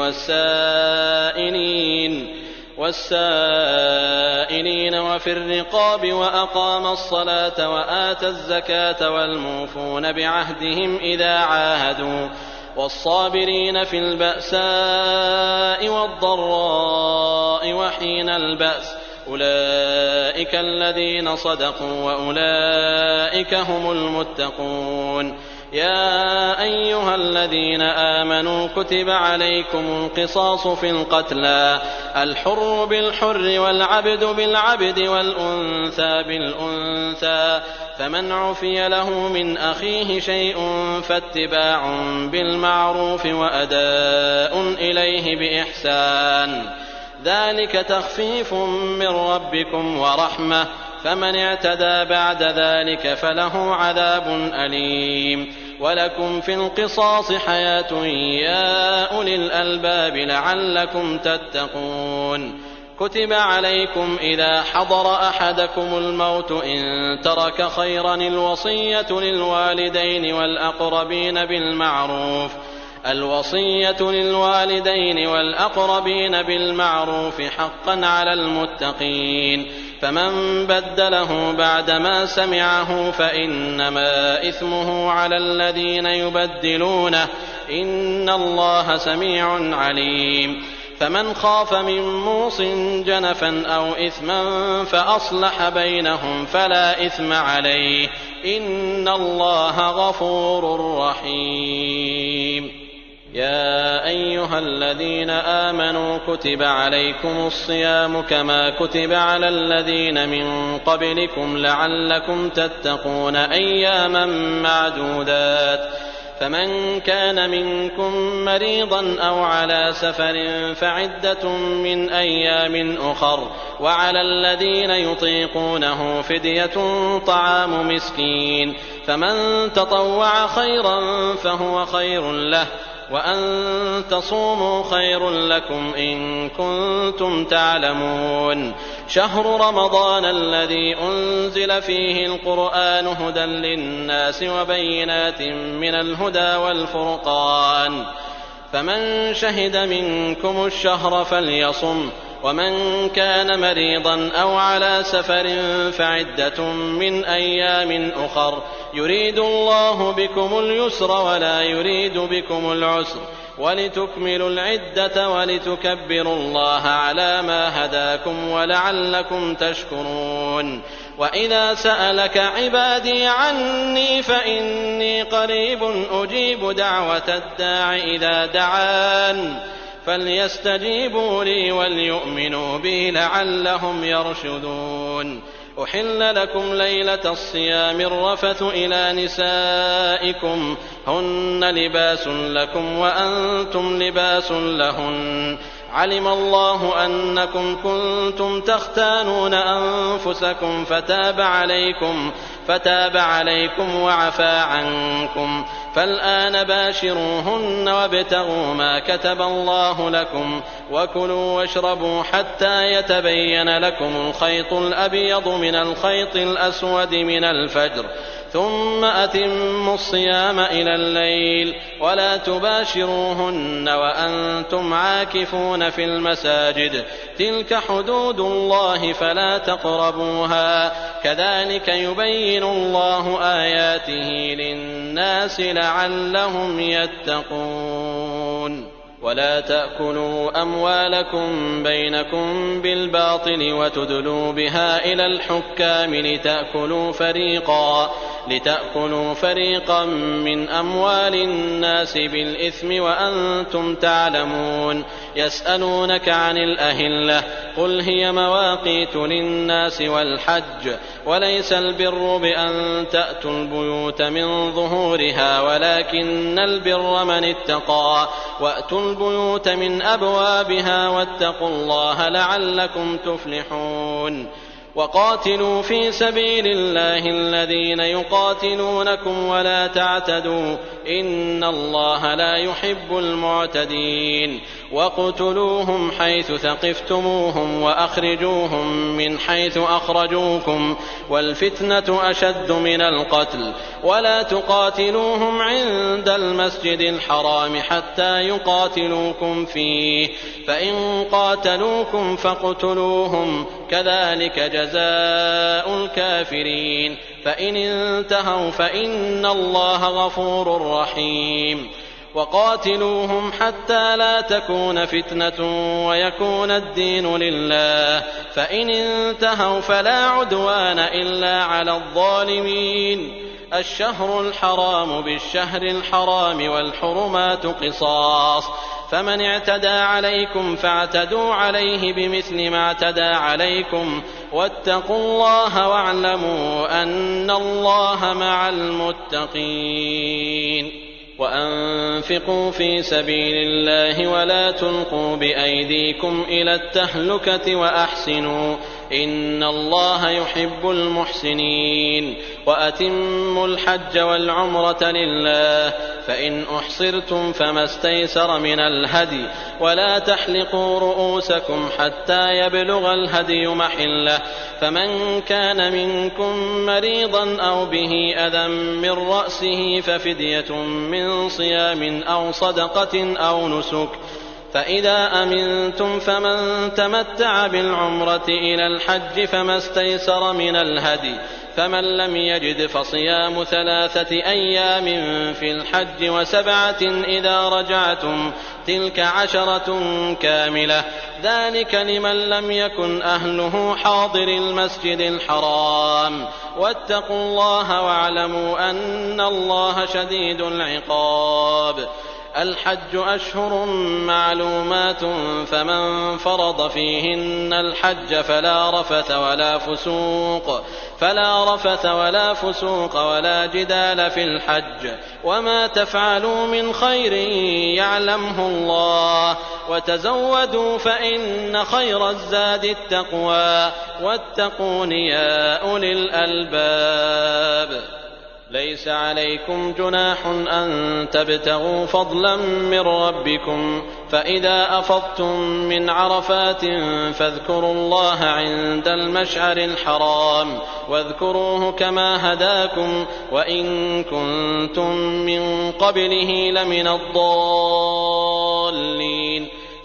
والسائلين وفي الرقاب وأقام الصلاة وآتى الزكاة والموفون بعهدهم إذا عاهدوا والصابرين في البأساء والضراء وحين البأس أولئك الذين صدقوا وأولئك هم المتقون يا أيها الذين آمنوا كتب عليكم القصاص في القتلى الحر بالحر والعبد بالعبد والأنثى بالأنثى فمن عفي له من أخيه شيء فاتباع بالمعروف وأداء إليه بإحسان ذلك تخفيف من ربكم ورحمة فمن اعتدى بعد ذلك فله عذاب أليم ولكم في القصاص حياة يا أولي الألباب لعلكم تتقون كتب عليكم إذا حضر أحدكم الموت إن ترك خيرا الوصية للوالدين والأقربين بالمعروف حقا على المتقين فمن بدله بعدما سمعه فإنما إثمه على الذين يبدلونه إن الله سميع عليم فمن خاف من موص جنفا أو إثما فأصلح بينهم فلا إثم عليه إن الله غفور رحيم يا أيها الذين آمنوا كتب عليكم الصيام كما كتب على الذين من قبلكم لعلكم تتقون أياما معدودات فمن كان منكم مريضا أو على سفر فعدة من أيام أخر وعلى الذين يطيقونه فدية طعام مسكين فمن تطوع خيرا فهو خير له وأن تصوموا خير لكم إن كنتم تعلمون شهر رمضان الذي أنزل فيه القرآن هدى للناس وبينات من الهدى والفرقان فمن شهد منكم الشهر فليصم ومن كان مريضا أو على سفر فعدة من أيام أخر يريد الله بكم اليسر ولا يريد بكم العسر ولتكملوا العدة ولتكبروا الله على ما هداكم ولعلكم تشكرون وإذا سألك عبادي عني فإني قريب أجيب دعوة الداع إذا دعان فليستجيبوا لي وليؤمنوا بي لعلهم يرشدون. أحل لكم ليلة الصيام الرفث إلى نسائكم هن لباس لكم وأنتم لباس لهن علم الله أنكم كنتم تختانون أنفسكم فتاب عليكم وعفى عنكم فالآن باشروهن وابتغوا ما كتب الله لكم وكلوا واشربوا حتى يتبين لكم الخيط الأبيض من الخيط الأسود من الفجر ثم أتموا الصيام إلى الليل ولا تباشروهن وأنتم عاكفون في المساجد تلك حدود الله فلا تقربوها كذلك يبين الله آياته للناس لعلهم يتقون. ولا تأكلوا أموالكم بينكم بالباطل وتدلوا بها إلى الحكام لتأكلوا فريقا من أموال الناس بالإثم وأنتم تعلمون. يسألونك عن الأهلة قل هي مواقيت للناس والحج وليس البر بأن تأتوا البيوت من ظهورها ولكن البر من اتقى وأتوا البيوت من أبوابها واتقوا الله لعلكم تفلحون. وقاتلوا في سبيل الله الذين يقاتلونكم ولا تعتدوا إن الله لا يحب المعتدين. وقتلوهم حيث ثقفتموهم وأخرجوهم من حيث أخرجوكم والفتنة أشد من القتل ولا تقاتلوهم عند المسجد الحرام حتى يقاتلوكم فيه فإن قاتلوكم فاقتلوهم كذلك جزاء الكافرين فإن انتهوا فإن الله غفور رحيم. وقاتلوهم حتى لا تكون فتنة ويكون الدين لله فإن انتهوا فلا عدوان إلا على الظالمين. الشهر الحرام بالشهر الحرام والحرمات قصاص فمن اعتدى عليكم فاعتدوا عليه بمثل ما اعتدى عليكم واتقوا الله واعلموا أن الله مع المتقين. وأنفقوا في سبيل الله ولا تلقوا بأيديكم إلى التهلكة وأحسنوا إن الله يحب المحسنين. وأتموا الحج والعمرة لله فإن أحصرتم فما استيسر من الهدي ولا تحلقوا رؤوسكم حتى يبلغ الهدي محله فمن كان منكم مريضا أو به أذى من رأسه ففدية من صيام أو صدقة أو نسك فإذا أمنتم فمن تمتع بالعمرة إلى الحج فما استيسر من الهدي فمن لم يجد فصيام 3 أيام في الحج و7 إذا رجعتم تلك 10 كاملة ذلك لمن لم يكن أهله حاضر المسجد الحرام واتقوا الله واعلموا أن الله شديد العقاب. الحج أشهر معلومات فمن فرض فيهن الحج فلا رفث ولا فسوق ولا جدال في الحج وما تفعلوا من خير يعلمه الله وتزودوا فإن خير الزاد التقوى واتقون يا أولي الألباب. ليس عليكم جناح أن تبتغوا فضلا من ربكم فإذا أفضتم من عرفات فاذكروا الله عند المشعر الحرام واذكروه كما هداكم وإن كنتم من قبله لمن الضالين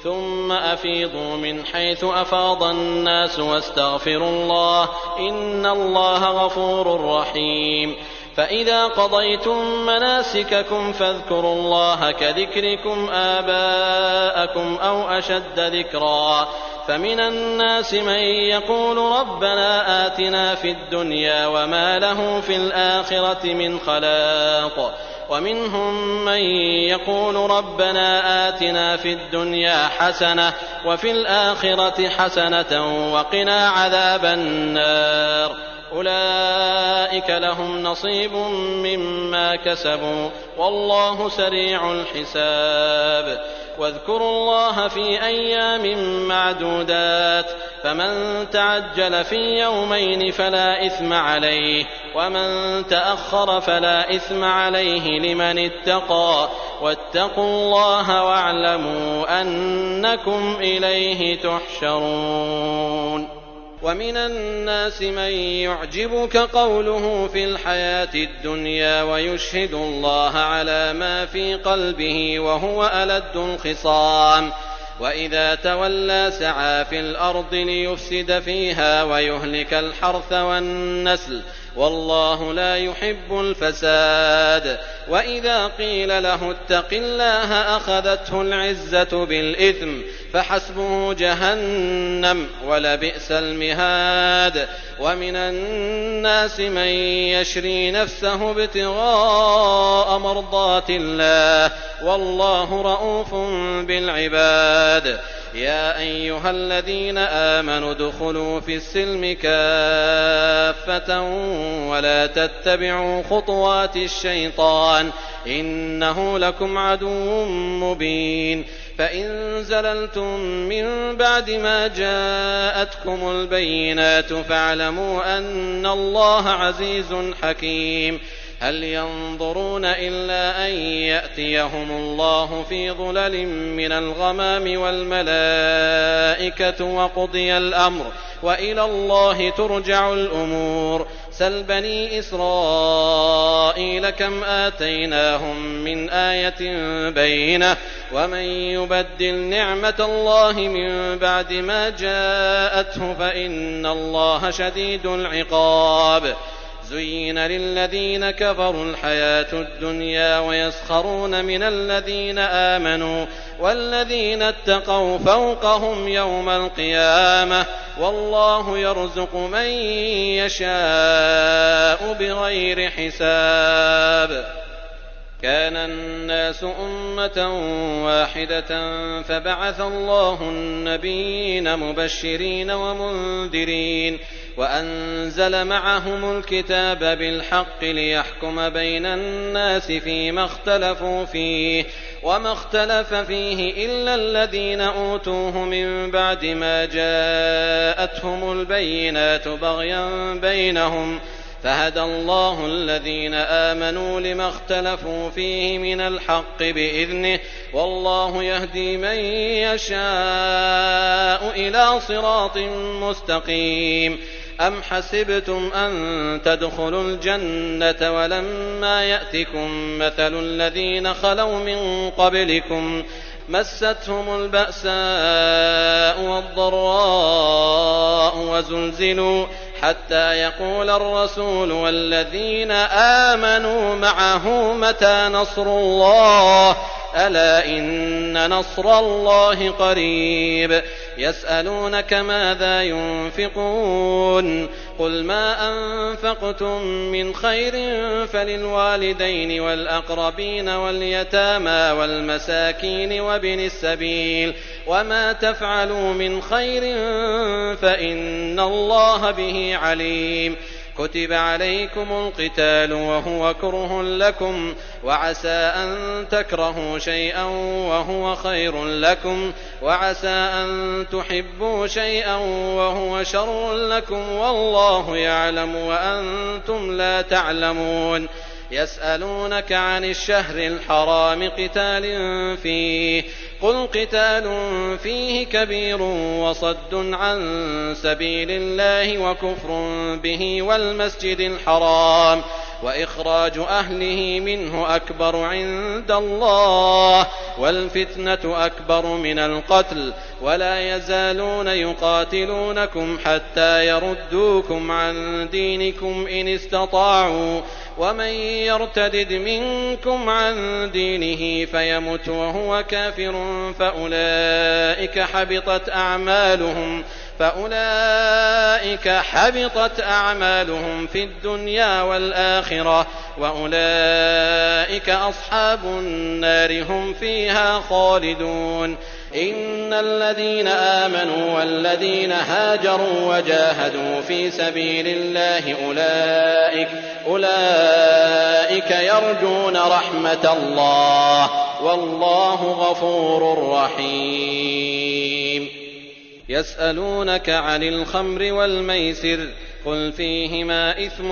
ثم أفيضوا من حيث أفاض الناس واستغفروا الله إن الله غفور رحيم. فإذا قضيتم مناسككم فاذكروا الله كذكركم آباءكم أو أشد ذكرا فمن الناس من يقول ربنا آتنا في الدنيا وما له في الآخرة من خلاق ومنهم من يقول ربنا آتنا في الدنيا حسنة وفي الآخرة حسنة وقنا عذاب النار أولئك لهم نصيب مما كسبوا والله سريع الحساب واذكروا الله في أيام معدودات فمن تعجل في يومين فلا إثم عليه ومن تأخر فلا إثم عليه لمن اتقى واتقوا الله واعلموا أنكم إليه تحشرون. ومن الناس من يعجبك قوله في الحياة الدنيا ويشهد الله على ما في قلبه وهو ألد الخصام وإذا تولى سعى في الأرض ليفسد فيها ويهلك الحرث والنسل والله لا يحب الفساد وإذا قيل له اتق الله أخذته العزة بالإثم فحسبه جهنم ولبئس المهاد. ومن الناس من يشري نفسه ابتغاء مرضات الله والله رءوف بالعباد. يا أيها الذين آمنوا ادخلوا في السلم كافة ولا تتبعوا خطوات الشيطان إنه لكم عدو مبين. فإن زللتم من بعد ما جاءتكم البينات فاعلموا أن الله عزيز حكيم. هل ينظرون إلا أن يأتيهم الله في ظلل من الغمام والملائكة وقضي الأمر وإلى الله ترجع الأمور. سل بني إسرائيل كم آتيناهم من آية بينة ومن يبدل نعمة الله من بعد ما جاءته فإن الله شديد العقاب. زين للذين كفروا الحياة الدنيا ويسخرون من الذين آمنوا والذين اتقوا فوقهم يوم القيامة والله يرزق من يشاء بغير حساب. كان الناس أمة واحدة فبعث الله النبيين مبشرين ومنذرين وأنزل معهم الكتاب بالحق ليحكم بين الناس فيما اختلفوا فيه وما اختلف فيه إلا الذين أوتوه من بعد ما جاءتهم البينات بغيا بينهم فهدى الله الذين آمنوا لما اختلفوا فيه من الحق بإذنه والله يهدي من يشاء إلى صراط مستقيم. أم حسبتم أن تدخلوا الجنة ولما يأتكم مثل الذين خلوا من قبلكم مستهم البأساء والضراء وزلزلوا حتى يقول الرسول والذين آمنوا معه متى نصر الله ألا إن نصر الله قريب. يسألونك ماذا ينفقون قل ما أنفقتم من خير فللوالدين والأقربين واليتامى والمساكين وابن السبيل وما تفعلوا من خير فإن الله به عليم. كتب عليكم القتال وهو كره لكم وعسى أن تكرهوا شيئا وهو خير لكم وعسى أن تحبوا شيئا وهو شر لكم والله يعلم وأنتم لا تعلمون. يسألونك عن الشهر الحرام قتال فيه قل قتال فيه كبير وصد عن سبيل الله وكفر به والمسجد الحرام وإخراج أهله منه أكبر عند الله والفتنة أكبر من القتل ولا يزالون يقاتلونكم حتى يردوكم عن دينكم إن استطاعوا ومن يرتدد منكم عن دينه فيمت وهو كافر فأولئك حبطت أعمالهم في الدنيا والآخرة وأولئك أصحاب النار هم فيها خالدون. إن الذين آمنوا والذين هاجروا وجاهدوا في سبيل الله أولئك يرجون رحمة الله والله غفور رحيم. يسألونك عن الخمر والميسر قل فيهما إثم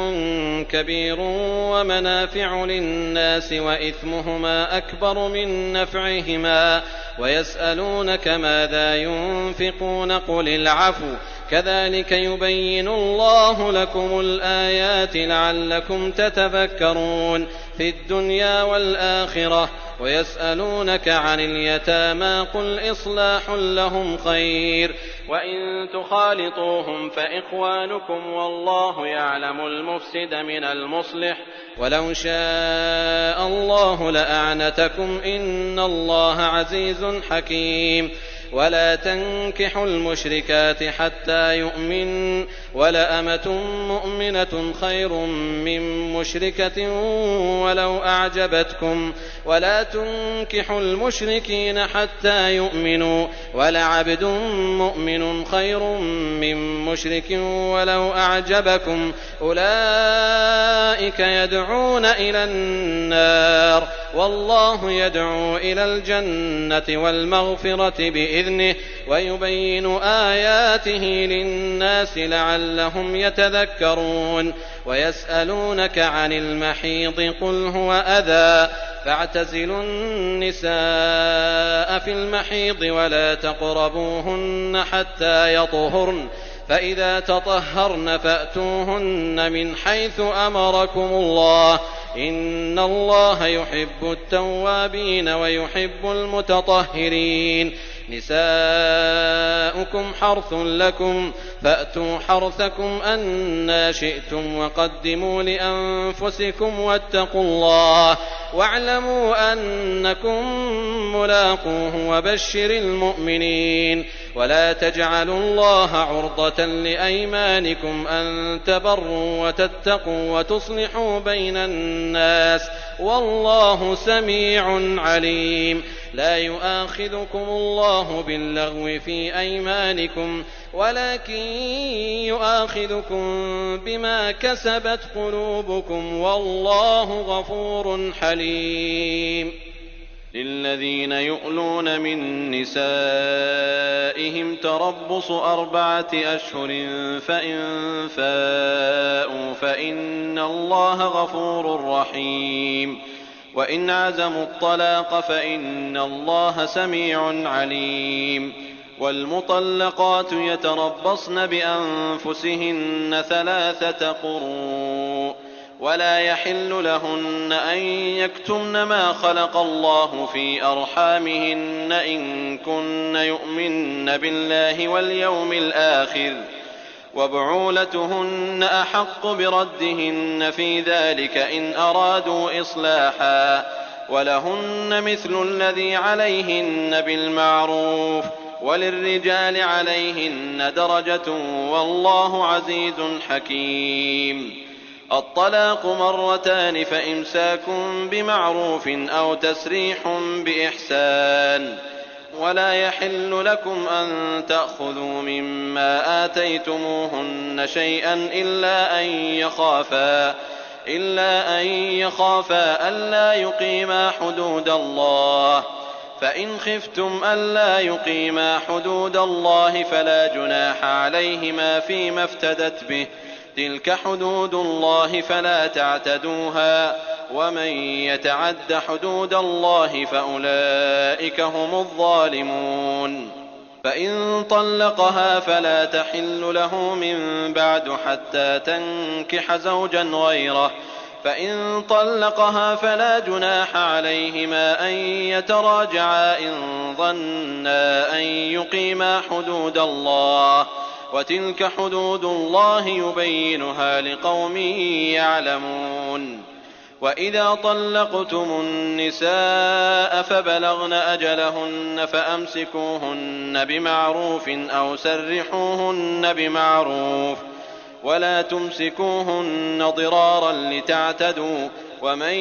كبير ومنافع للناس وإثمهما أكبر من نفعهما ويسألونك ماذا ينفقون قل العفو كذلك يبين الله لكم الآيات لعلكم تتفكرون في الدنيا والآخرة. ويسألونك عن اليتامى قل إصلاح لهم خير وإن تخالطوهم فإخوانكم والله يعلم المفسد من المصلح ولو شاء الله لأعنتكم إن الله عزيز حكيم. ولا تنكحوا المشركات حتى يؤمن ولأمة مؤمنة خير من مشركة ولو أعجبتكم ولا تنكحوا المشركين حتى يؤمنوا ولعبد مؤمن خير من مشرك ولو أعجبكم أولئك يدعون إلى النار والله يدعو إلى الجنة والمغفرة بإذنه ويبين آياته للناس لعلهم يتذكرون. ويسألونك عن المحيض قل هو أذى فاعتزلوا النساء في المحيض ولا تقربوهن حتى يطهرن فإذا تطهرن فأتوهن من حيث أمركم الله إن الله يحب التوابين ويحب المتطهرين. نساؤكم حرث لكم فأتوا حرثكم أنى شئتم وقدموا لأنفسكم واتقوا الله واعلموا أنكم ملاقوه وبشر المؤمنين. ولا تجعلوا الله عرضة لأيمانكم أن تبروا وتتقوا وتصلحوا بين الناس والله سميع عليم. لا يؤاخذكم الله باللغو في أيمانكم ولكن يؤاخذكم بما كسبت قلوبكم والله غفور حليم. للذين يؤلون من نسائهم تربص 4 أشهر فإن فاءوا فإن الله غفور رحيم. وإن عزموا الطلاق فإن الله سميع عليم. والمطلقات يتربصن بأنفسهن 3 قروء ولا يحل لهن أن يكتمن ما خلق الله في أرحامهن إن كن يؤمن بالله واليوم الآخر وبعولتهن أحق بردهن في ذلك إن أرادوا إصلاحا ولهن مثل الذي عليهن بالمعروف وللرجال عليهن درجة والله عزيز حكيم. الطلاق 2 فإمساك بمعروف أو تسريح بإحسان. ولا يحل لكم أن تأخذوا مما آتيتموهن شيئا إلا أن يخافا ألا يقيما حدود الله فإن خفتم ألا يقيما حدود الله فلا جناح عليهما فيما افتدت به تلك حدود الله فلا تعتدوها ومن يتعد حدود الله فأولئك هم الظالمون. فإن طلقها فلا تحل له من بعد حتى تنكح زوجا غيره فإن طلقها فلا جناح عليهما أن يتراجعا إن ظنا أن يقيما حدود الله وتلك حدود الله يبينها لقوم يعلمون. وإذا طلقتم النساء فبلغن أجلهن فأمسكوهن بمعروف أو سرحوهن بمعروف ولا تمسكوهن ضرارا لتعتدوا ومن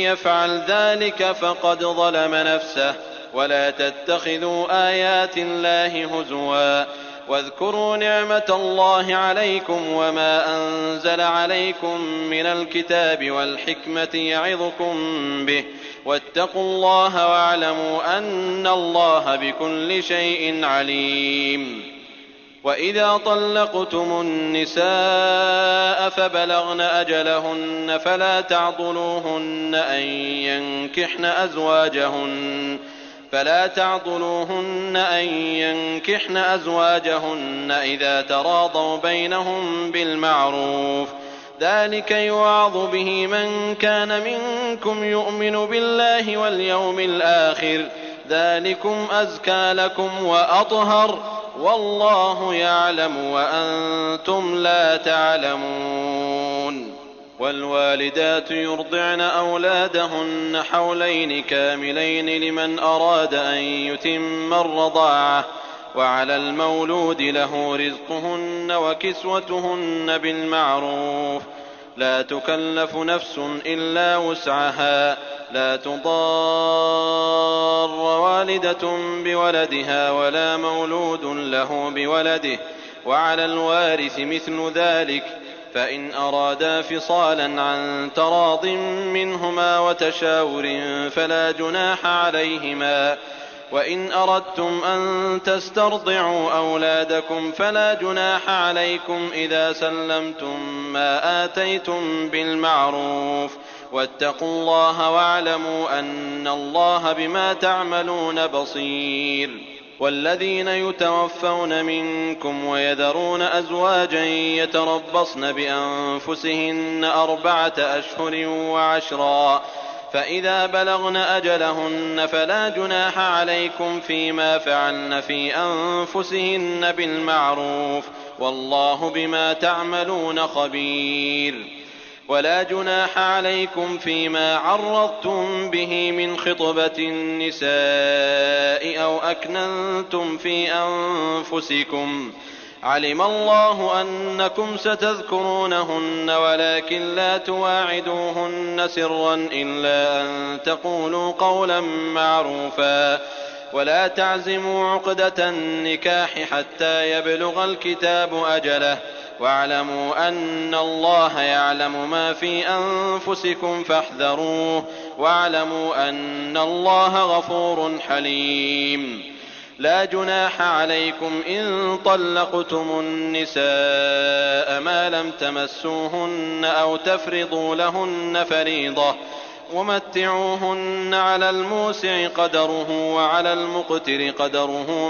يفعل ذلك فقد ظلم نفسه. ولا تتخذوا آيات الله هزوا واذكروا نعمة الله عليكم وما أنزل عليكم من الكتاب والحكمة يعظكم به واتقوا الله واعلموا أن الله بكل شيء عليم. وإذا طلقتم النساء فبلغن أجلهن فلا تعضلوهن أن ينكحن أزواجهن إذا تراضوا بينهم بالمعروف، ذلك يوعظ به من كان منكم يؤمن بالله واليوم الآخر، ذلكم أزكى لكم وأطهر، والله يعلم وأنتم لا تعلمون. والوالدات يرضعن أولادهن حولين كاملين لمن أراد أن يتم الرضاعة، وعلى المولود له رزقهن وكسوتهن بالمعروف، لا تكلف نفس إلا وسعها، لا تضار والدة بولدها ولا مولود له بولده، وعلى الوارث مثل ذلك، فإن أرادا فصالا عن تراض منهما وتشاور فلا جناح عليهما. وإن أردتم أن تسترضعوا أولادكم فلا جناح عليكم إذا سلمتم ما آتيتم بالمعروف، واتقوا الله واعلموا أن الله بما تعملون بصير. والذين يتوفون منكم ويذرون أزواجا يتربصن بأنفسهن 4 أشهر و10، فإذا بلغن أجلهن فلا جناح عليكم فيما فعلن في أنفسهن بالمعروف، والله بما تعملون خبير. ولا جناح عليكم فيما عرضتم به من خطبة النساء أو أكننتم في أنفسكم، علم الله أنكم ستذكرونهن ولكن لا تواعدوهن سرا إلا أن تقولوا قولا معروفا، ولا تعزموا عقدة النكاح حتى يبلغ الكتاب أجله، واعلموا أن الله يعلم ما في أنفسكم فاحذروه، واعلموا أن الله غفور حليم. لا جناح عليكم إن طلقتم النساء ما لم تمسوهن أو تفرضوا لهن فريضة، ومتعوهن على الموسع قدره وعلى المقتر قدره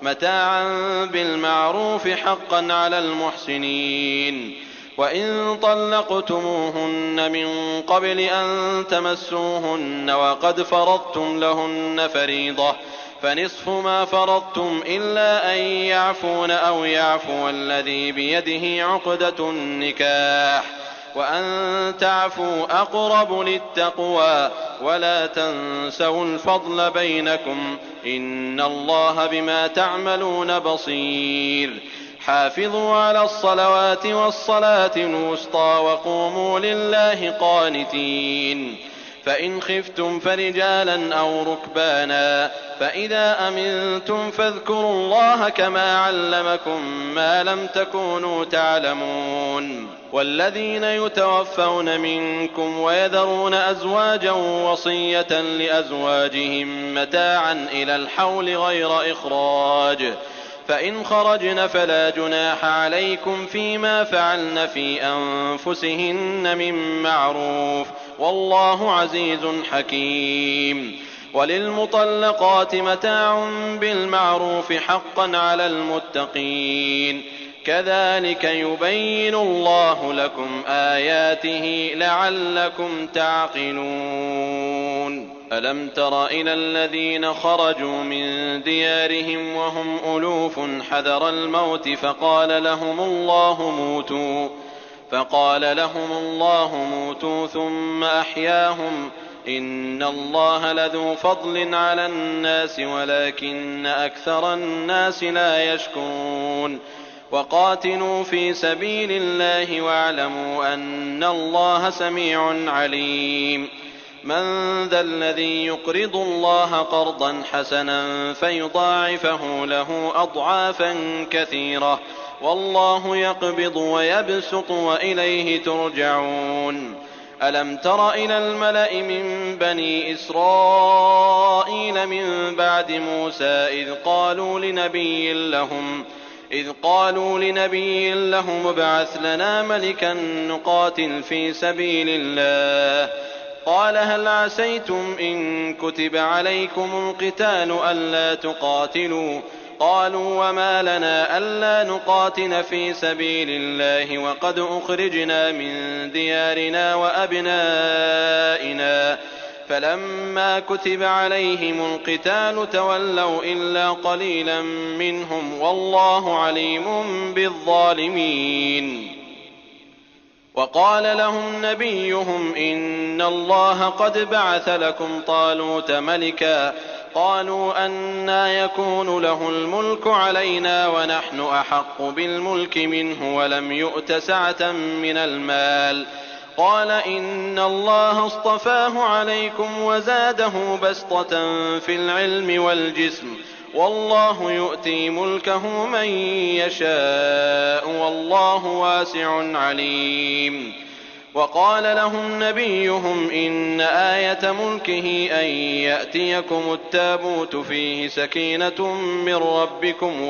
متاعا بالمعروف حقا على المحسنين. وإن طلقتموهن من قبل أن تمسوهن وقد فرضتم لهن فريضة فنصف ما فرضتم إلا أن يعفون أو يعفو الذي بيده عقدة النكاح، وأن تعفوا أقرب للتقوى، ولا تنسوا الفضل بينكم، إن الله بما تعملون بصير. حافظوا على الصلوات والصلاة الوسطى وقوموا لله قانتين. فإن خفتم فرجالا أو ركبانا، فإذا أمنتم فاذكروا الله كما علمكم ما لم تكونوا تعلمون. والذين يتوفون منكم ويذرون أزواجا وصية لأزواجهم متاعا إلى الحول غير إخراج، فإن خرجن فلا جناح عليكم فيما فعلن في أنفسهن من معروف، والله عزيز حكيم. وللمطلقات متاع بالمعروف حقا على المتقين، كذلك يبين الله لكم آياته لعلكم تعقلون. ألم تر إلى الذين خرجوا من ديارهم وهم ألوف حذر الموت فقال لهم الله موتوا ثم أحياهم، إن الله لذو فضل على الناس ولكن أكثر الناس لا يشكرون. وقاتلوا في سبيل الله واعلموا أن الله سميع عليم. من ذا الذي يقرض الله قرضا حسنا فيضاعفه له أضعافا كثيرة والله يقبض ويبسط وإليه ترجعون. ألم تر إلى الملأ من بني إسرائيل من بعد موسى إذ قالوا لنبي لهم ابعث لنا ملكا نقاتل في سبيل الله قال هل عسيتم إن كتب عليكم القتال ألا تقاتلوا قالوا وما لنا ألا نقاتل في سبيل الله وقد أخرجنا من ديارنا وأبنائنا فلما كتب عليهم القتال تولوا إلا قليلا منهم والله عليم بالظالمين. وقال لهم نبيهم إن الله قد بعث لكم طالوت ملكا قالوا أنى يكون له الملك علينا ونحن أحق بالملك منه ولم يؤت سعة من المال قال إن الله اصطفاه عليكم وزاده بسطة في العلم والجسم والله يؤتي ملكه من يشاء والله واسع عليم. وقال لهم نبيهم إن آية ملكه أن يأتيكم التابوت فيه سكينة من ربكم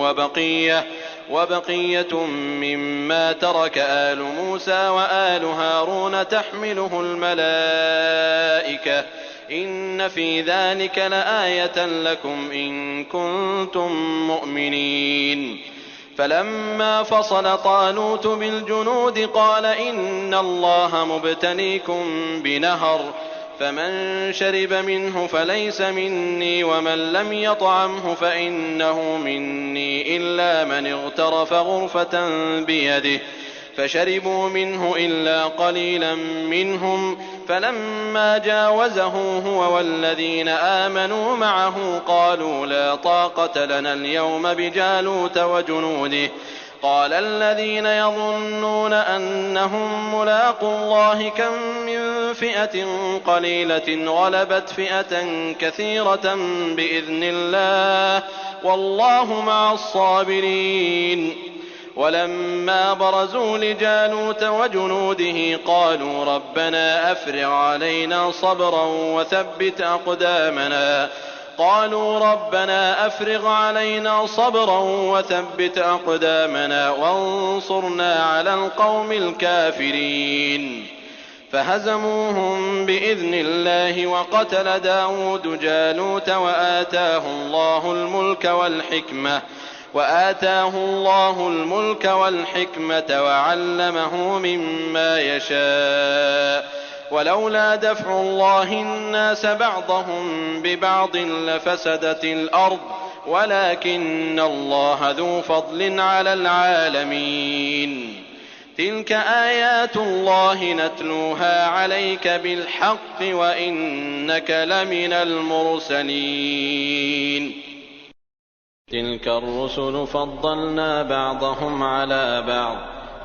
وبقية مما ترك آل موسى وآل هارون تحمله الملائكة إن في ذلك لآية لكم إن كنتم مؤمنين. فلما فصل طالوت بالجنود قال إن الله مبتليكم بنهر فمن شرب منه فليس مني ومن لم يطعمه فإنه مني إلا من اغترف غرفة بيده فشربوا منه إلا قليلا منهم فلما جاوزه هو والذين آمنوا معه قالوا لا طاقة لنا اليوم بجالوت وجنوده قال الذين يظنون أنهم ملاقو الله كم من فئة قليلة غلبت فئة كثيرة بإذن الله والله مع الصابرين. ولما برزوا لجالوت وجنوده قالوا ربنا أفرغ علينا صبرا وثبت أقدامنا وانصرنا على القوم الكافرين. فهزموهم بإذن الله وقتل داود جالوت وآتاه الله الملك والحكمة وعلمه مما يشاء ولولا دفع الله الناس بعضهم ببعض لفسدت الأرض ولكن الله ذو فضل على العالمين. تلك آيات الله نتلوها عليك بالحق وإنك لمن المرسلين. تلك الرسل فضلنا بعضهم على بعض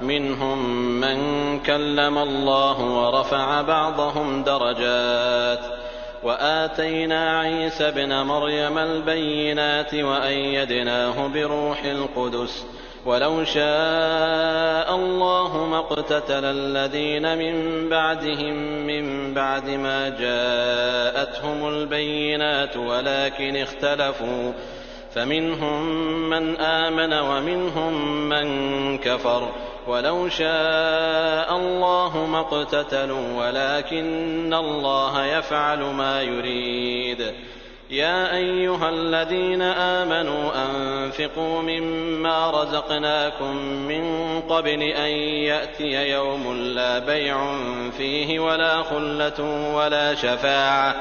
منهم من كلم الله ورفع بعضهم درجات وآتينا عيسى ابن مريم البينات وأيدناه بروح القدس ولو شاء الله ما اقتتل الذين من بعدهم من بعد ما جاءتهم البينات ولكن اختلفوا فمنهم من آمن ومنهم من كفر ولو شاء الله ما اقتتلوا ولكن الله يفعل ما يريد. يا أيها الذين آمنوا أنفقوا مما رزقناكم من قبل أن يأتي يوم لا بيع فيه ولا خلة ولا شفاعة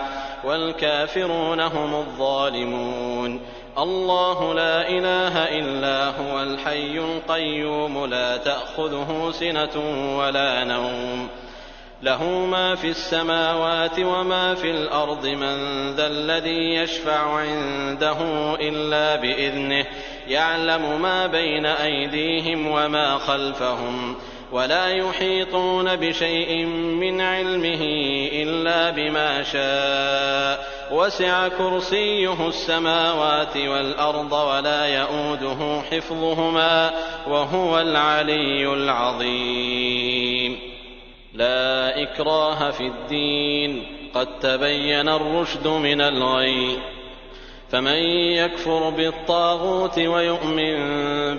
والكافرون هم الظالمون. الله لا إله إلا هو الحي القيوم لا تأخذه سنة ولا نوم له ما في السماوات وما في الأرض من ذا الذي يشفع عنده إلا بإذنه يعلم ما بين أيديهم وما خلفهم ولا يحيطون بشيء من علمه إلا بما شاء وسع كرسيه السماوات والأرض ولا يئوده حفظهما وهو العلي العظيم. لا إكراه في الدين قد تبين الرشد من الغي فمن يكفر بالطاغوت ويؤمن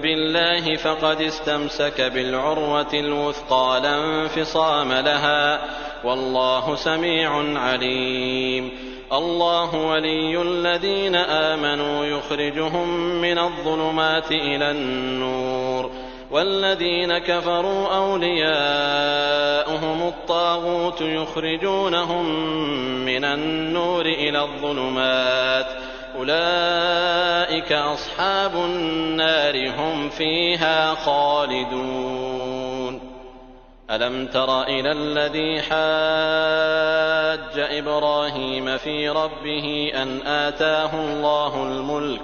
بالله فقد استمسك بالعروة الوثقى لا انفصام لها والله سميع عليم. الله ولي الذين آمنوا يخرجهم من الظلمات إلى النور والذين كفروا أولياؤهم الطاغوت يخرجونهم من النور إلى الظلمات أولئك أصحاب النار هم فيها خالدون. ألم تر إلى الذي حاج إبراهيم في ربه أن آتاه الله الملك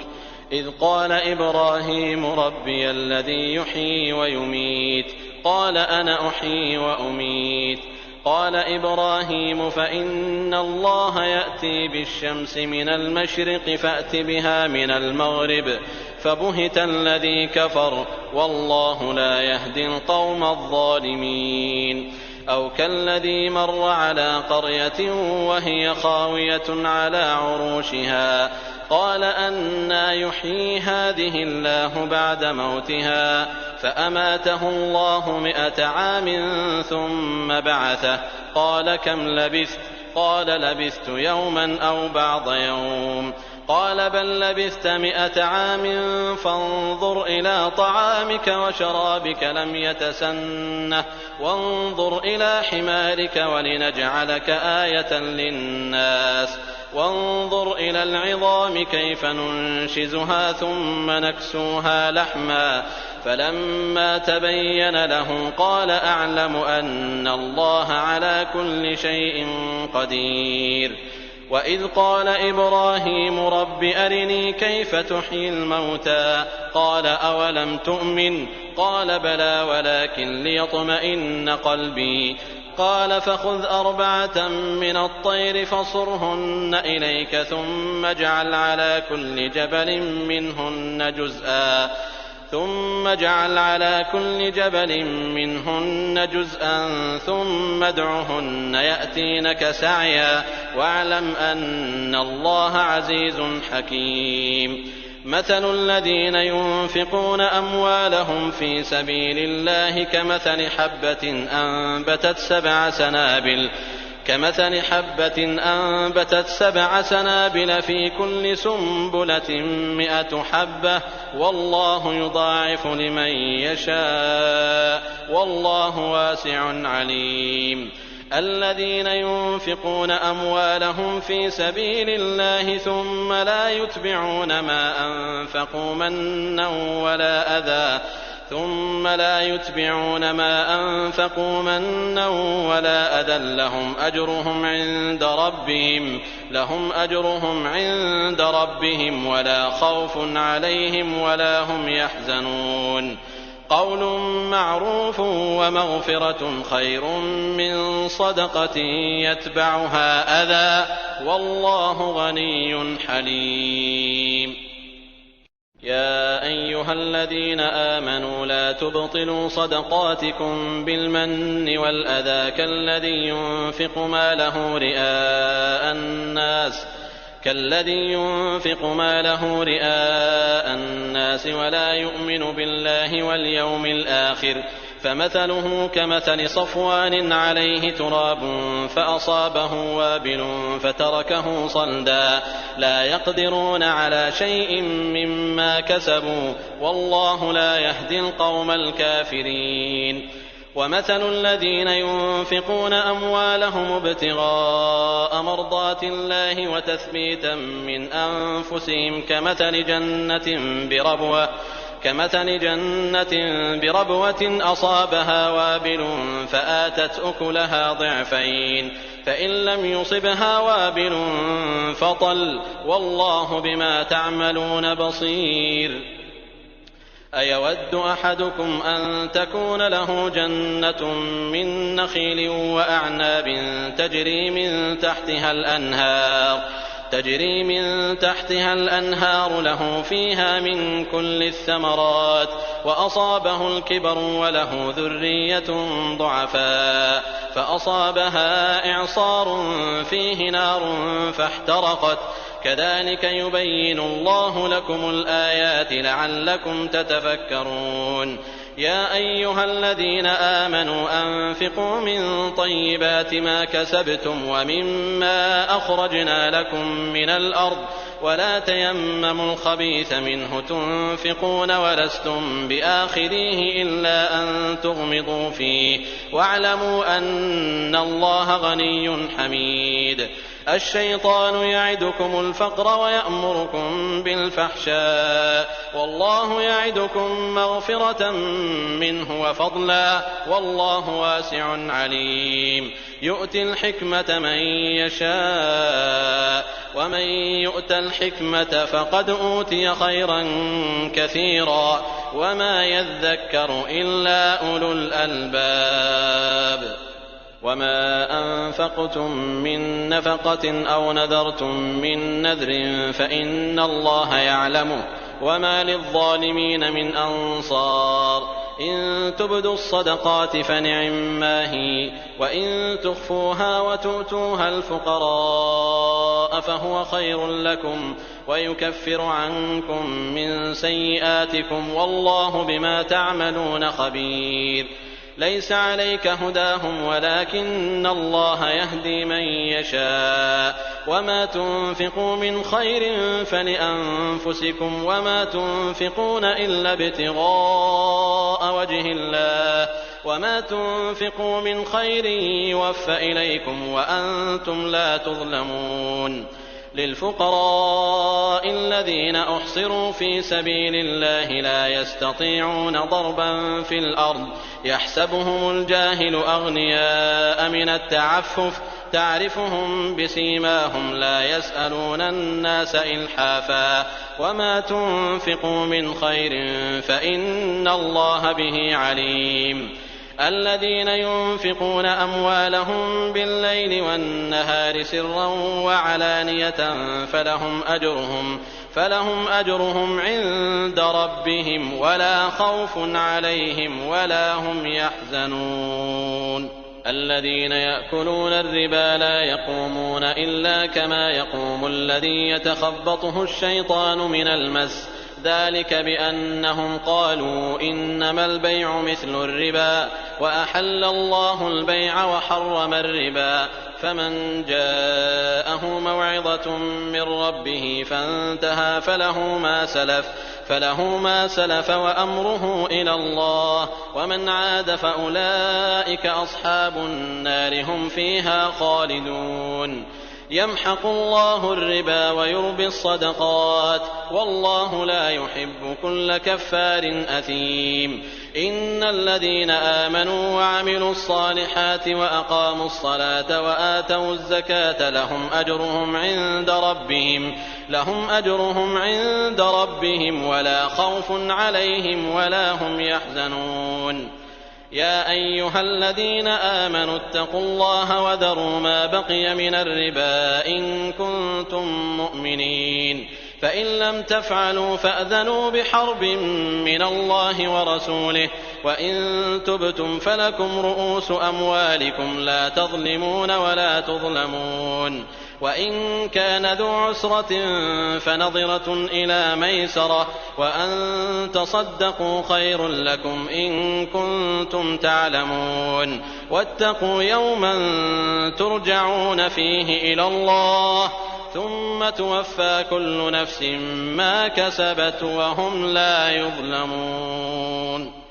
إذ قال إبراهيم ربي الذي يحيي ويميت قال أنا أحيي وأميت قال إبراهيم فإن الله يأتي بالشمس من المشرق فأت بها من المغرب فبهت الذي كفر والله لا يهدي القوم الظالمين. أو كالذي مر على قرية وهي خاوية على عروشها قال أنى يحيي هذه الله بعد موتها فأماته الله 100 عام ثم بعثه قال كم لبثت قال لبثت يوما أو بعض يوم قال بل لبثت 100 عام فانظر إلى طعامك وشرابك لم يتسنه وانظر إلى حمارك ولنجعلك آية للناس وانظر إلى العظام كيف ننشزها ثم نكسوها لحما فلما تبين له قال أعلم أن الله على كل شيء قدير. وإذ قال إبراهيم رب أرني كيف تحيي الموتى قال أولم تؤمن قال بلى ولكن ليطمئن قلبي قال فخذ 4 من الطير فصرهن إليك ثم اجعل على كل جبل منهن جزءا ثم ادعهن يأتينك سعيا واعلم أن الله عزيز حكيم. مثل الذين ينفقون أموالهم في سبيل الله كمثل حبة أنبتت 7 سنابل في كل سنبلة 100 حبة والله يضاعف لمن يشاء والله واسع عليم. الذين ينفقون أموالهم في سبيل الله ثم لا يتبعون ما أنفقوا منا ولا أذى لهم أجرهم عند ربهم ولا خوف عليهم ولا هم يحزنون. قول معروف ومغفرة خير من صدقة يتبعها أذى والله غني حليم. يا أيها الذين آمنوا لا تبطلوا صدقاتكم بالمن والأذى كالذي ينفق ماله رئاء الناس ولا يؤمن بالله واليوم الآخر فمثله كمثل صفوان عليه تراب فأصابه وابل فتركه صلدا لا يقدرون على شيء مما كسبوا والله لا يهدي القوم الكافرين. ومثل الذين ينفقون أموالهم ابتغاء مرضات الله وتثبيتا من أنفسهم كمثل جنة بربوة أصابها وابل فآتت أكلها ضعفين فإن لم يصبها وابل فطل والله بما تعملون بصير. أيود أحدكم أن تكون له جنة من نخيل وأعناب تجري من تحتها الأنهار له فيها من كل الثمرات وأصابه الكبر وله ذرية ضعفاء فأصابها إعصار فيه نار فاحترقت كذلك يبين الله لكم الآيات لعلكم تتفكرون يا أيها الذين آمنوا أنفقوا من طيبات ما كسبتم ومما أخرجنا لكم من الأرض ولا تيمموا الخبيث منه تنفقون ولستم بآخذيه إلا أن تغمضوا فيه واعلموا أن الله غني حميد الشيطان يعدكم الفقر ويأمركم بالفحشاء والله يعدكم مغفرة منه وفضلا والله واسع عليم يؤتي الحكمة من يشاء ومن يؤت الحكمة فقد أوتي خيرا كثيرا وما يذكر إلا أولو الألباب وما أنفقتم من نفقة أو نذرتم من نذر فإن الله يعلمه وما للظالمين من أنصار إن تبدوا الصدقات فنعما هي وإن تخفوها وتؤتوها الفقراء فهو خير لكم ويكفر عنكم من سيئاتكم والله بما تعملون خبير ليس عليك هداهم ولكن الله يهدي من يشاء وما تنفقوا من خير فلأنفسكم وما تنفقون إلا ابتغاء وجه الله وما تنفقوا من خير يوفى إليكم وأنتم لا تظلمون للفقراء الذين أحصروا في سبيل الله لا يستطيعون ضربا في الأرض يحسبهم الجاهل أغنياء من التعفف تعرفهم بسيماهم لا يسألون الناس إلحافا وما تنفقوا من خير فإن الله به عليم الذين ينفقون أموالهم بالليل والنهار سرا وعلانية فلهم أجرهم عند ربهم ولا خوف عليهم ولا هم يحزنون الذين يأكلون الربا لا يقومون إلا كما يقوم الذي يتخبطه الشيطان من المس ذلك بأنهم قالوا إنما البيع مثل الربا وأحل الله البيع وحرم الربا فمن جاءه موعظة من ربه فانتهى فله ما سلف وأمره إلى الله ومن عاد فأولئك أصحاب النار هم فيها خالدون يمحق الله الربا ويربي الصدقات والله لا يحب كل كفار أثيم إن الذين آمنوا وعملوا الصالحات وأقاموا الصلاة وآتوا الزكاة لهم أجرهم عند ربهم ولا خوف عليهم ولا هم يحزنون يا أيها الذين آمنوا اتقوا الله وذروا ما بقي من الربا إن كنتم مؤمنين فإن لم تفعلوا فأذنوا بحرب من الله ورسوله وإن تبتم فلكم رؤوس أموالكم لا تظلمون ولا تظلمون وإن كان ذو عسرة فنظرة إلى ميسرة وأن تصدقوا خير لكم إن كنتم تعلمون واتقوا يوما ترجعون فيه إلى الله ثم توفى كل نفس ما كسبت وهم لا يظلمون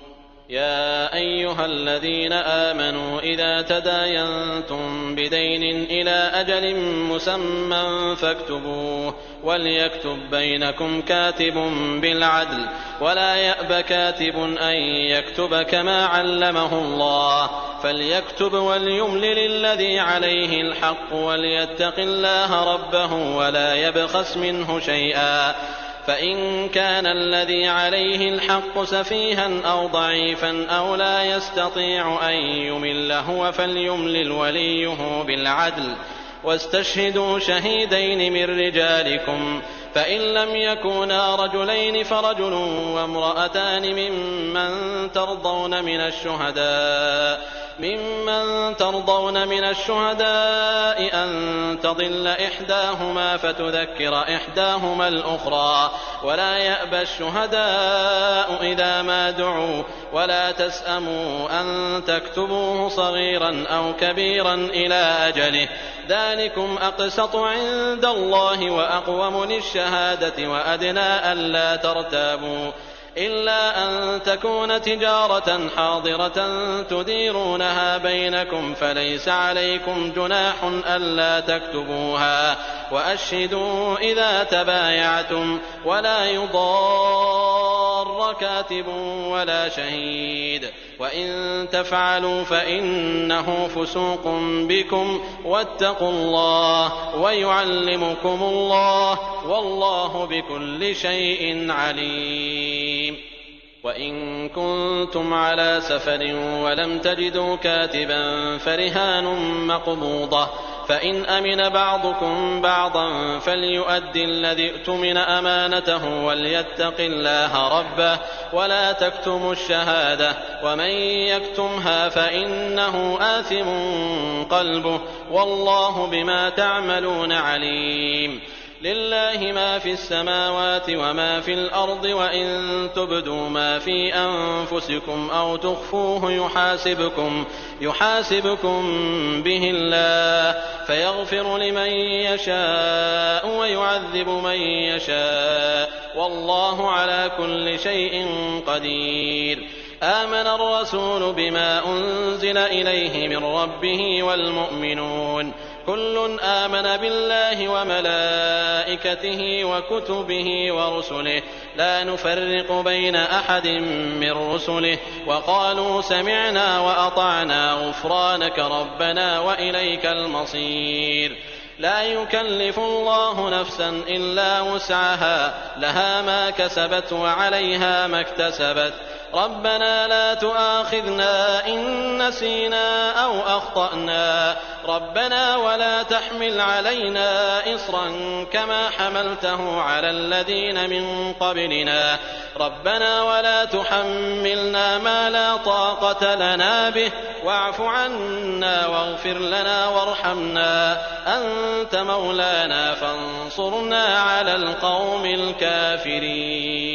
يا أيها الذين آمنوا إذا تداينتم بدين إلى أجل مسمى فاكتبوه وليكتب بينكم كاتب بالعدل ولا يأب كاتب أن يكتب كما علمه الله فليكتب وليملل الذي عليه الحق وليتق الله ربه ولا يبخس منه شيئا فإن كان الذي عليه الحق سفيها أو ضعيفا أو لا يستطيع أن يمل هو فليملل وليه بالعدل واستشهدوا شهيدين من رجالكم فإن لم يكونا رجلين فرجل وامرأتان ممن ترضون من الشهداء أن تضل إحداهما فتذكر إحداهما الأخرى ولا يأبى الشهداء إذا ما دعوا ولا تسأموا أن تكتبوه صغيرا أو كبيرا إلى أجله ذلكم أقسط عند الله وأقوم للشهادة وأدنى ألا ترتابوا إلا أن تكون تجارة حاضرة تديرونها بينكم فليس عليكم جناح ألا تكتبوها وأشهدوا إذا تبايعتم ولا يضار كاتب ولا شهيد وإن تفعلوا فإنه فسوق بكم واتقوا الله ويعلمكم الله والله بكل شيء عليم. وإن كنتم على سفر ولم تجدوا كاتبا فرهان مقبوضة فإن أمن بعضكم بعضا فليؤد الذي اؤتمن أمانته وليتق الله ربه ولا تكتموا الشهادة ومن يكتمها فإنه آثم قلبه والله بما تعملون عليم. لله ما في السماوات وما في الأرض وإن تبدوا ما في أنفسكم أو تخفوه يحاسبكم به الله فيغفر لمن يشاء ويعذب من يشاء والله على كل شيء قدير. آمن الرسول بما أنزل إليه من ربه والمؤمنون كل آمن بالله وملائكته وكتبه ورسله لا نفرق بين أحد من رسله وقالوا سمعنا وأطعنا غفرانك ربنا وإليك المصير. لا يكلف الله نفسا إلا وسعها لها ما كسبت وعليها ما اكتسبت ربنا لا تؤاخذنا إن نسينا أو أخطأنا ربنا ولا تحمل علينا إصرا كما حملته على الذين من قبلنا ربنا ولا تحملنا ما لا طاقة لنا به واعف عنا واغفر لنا وارحمنا أنت مولانا فانصرنا على القوم الكافرين.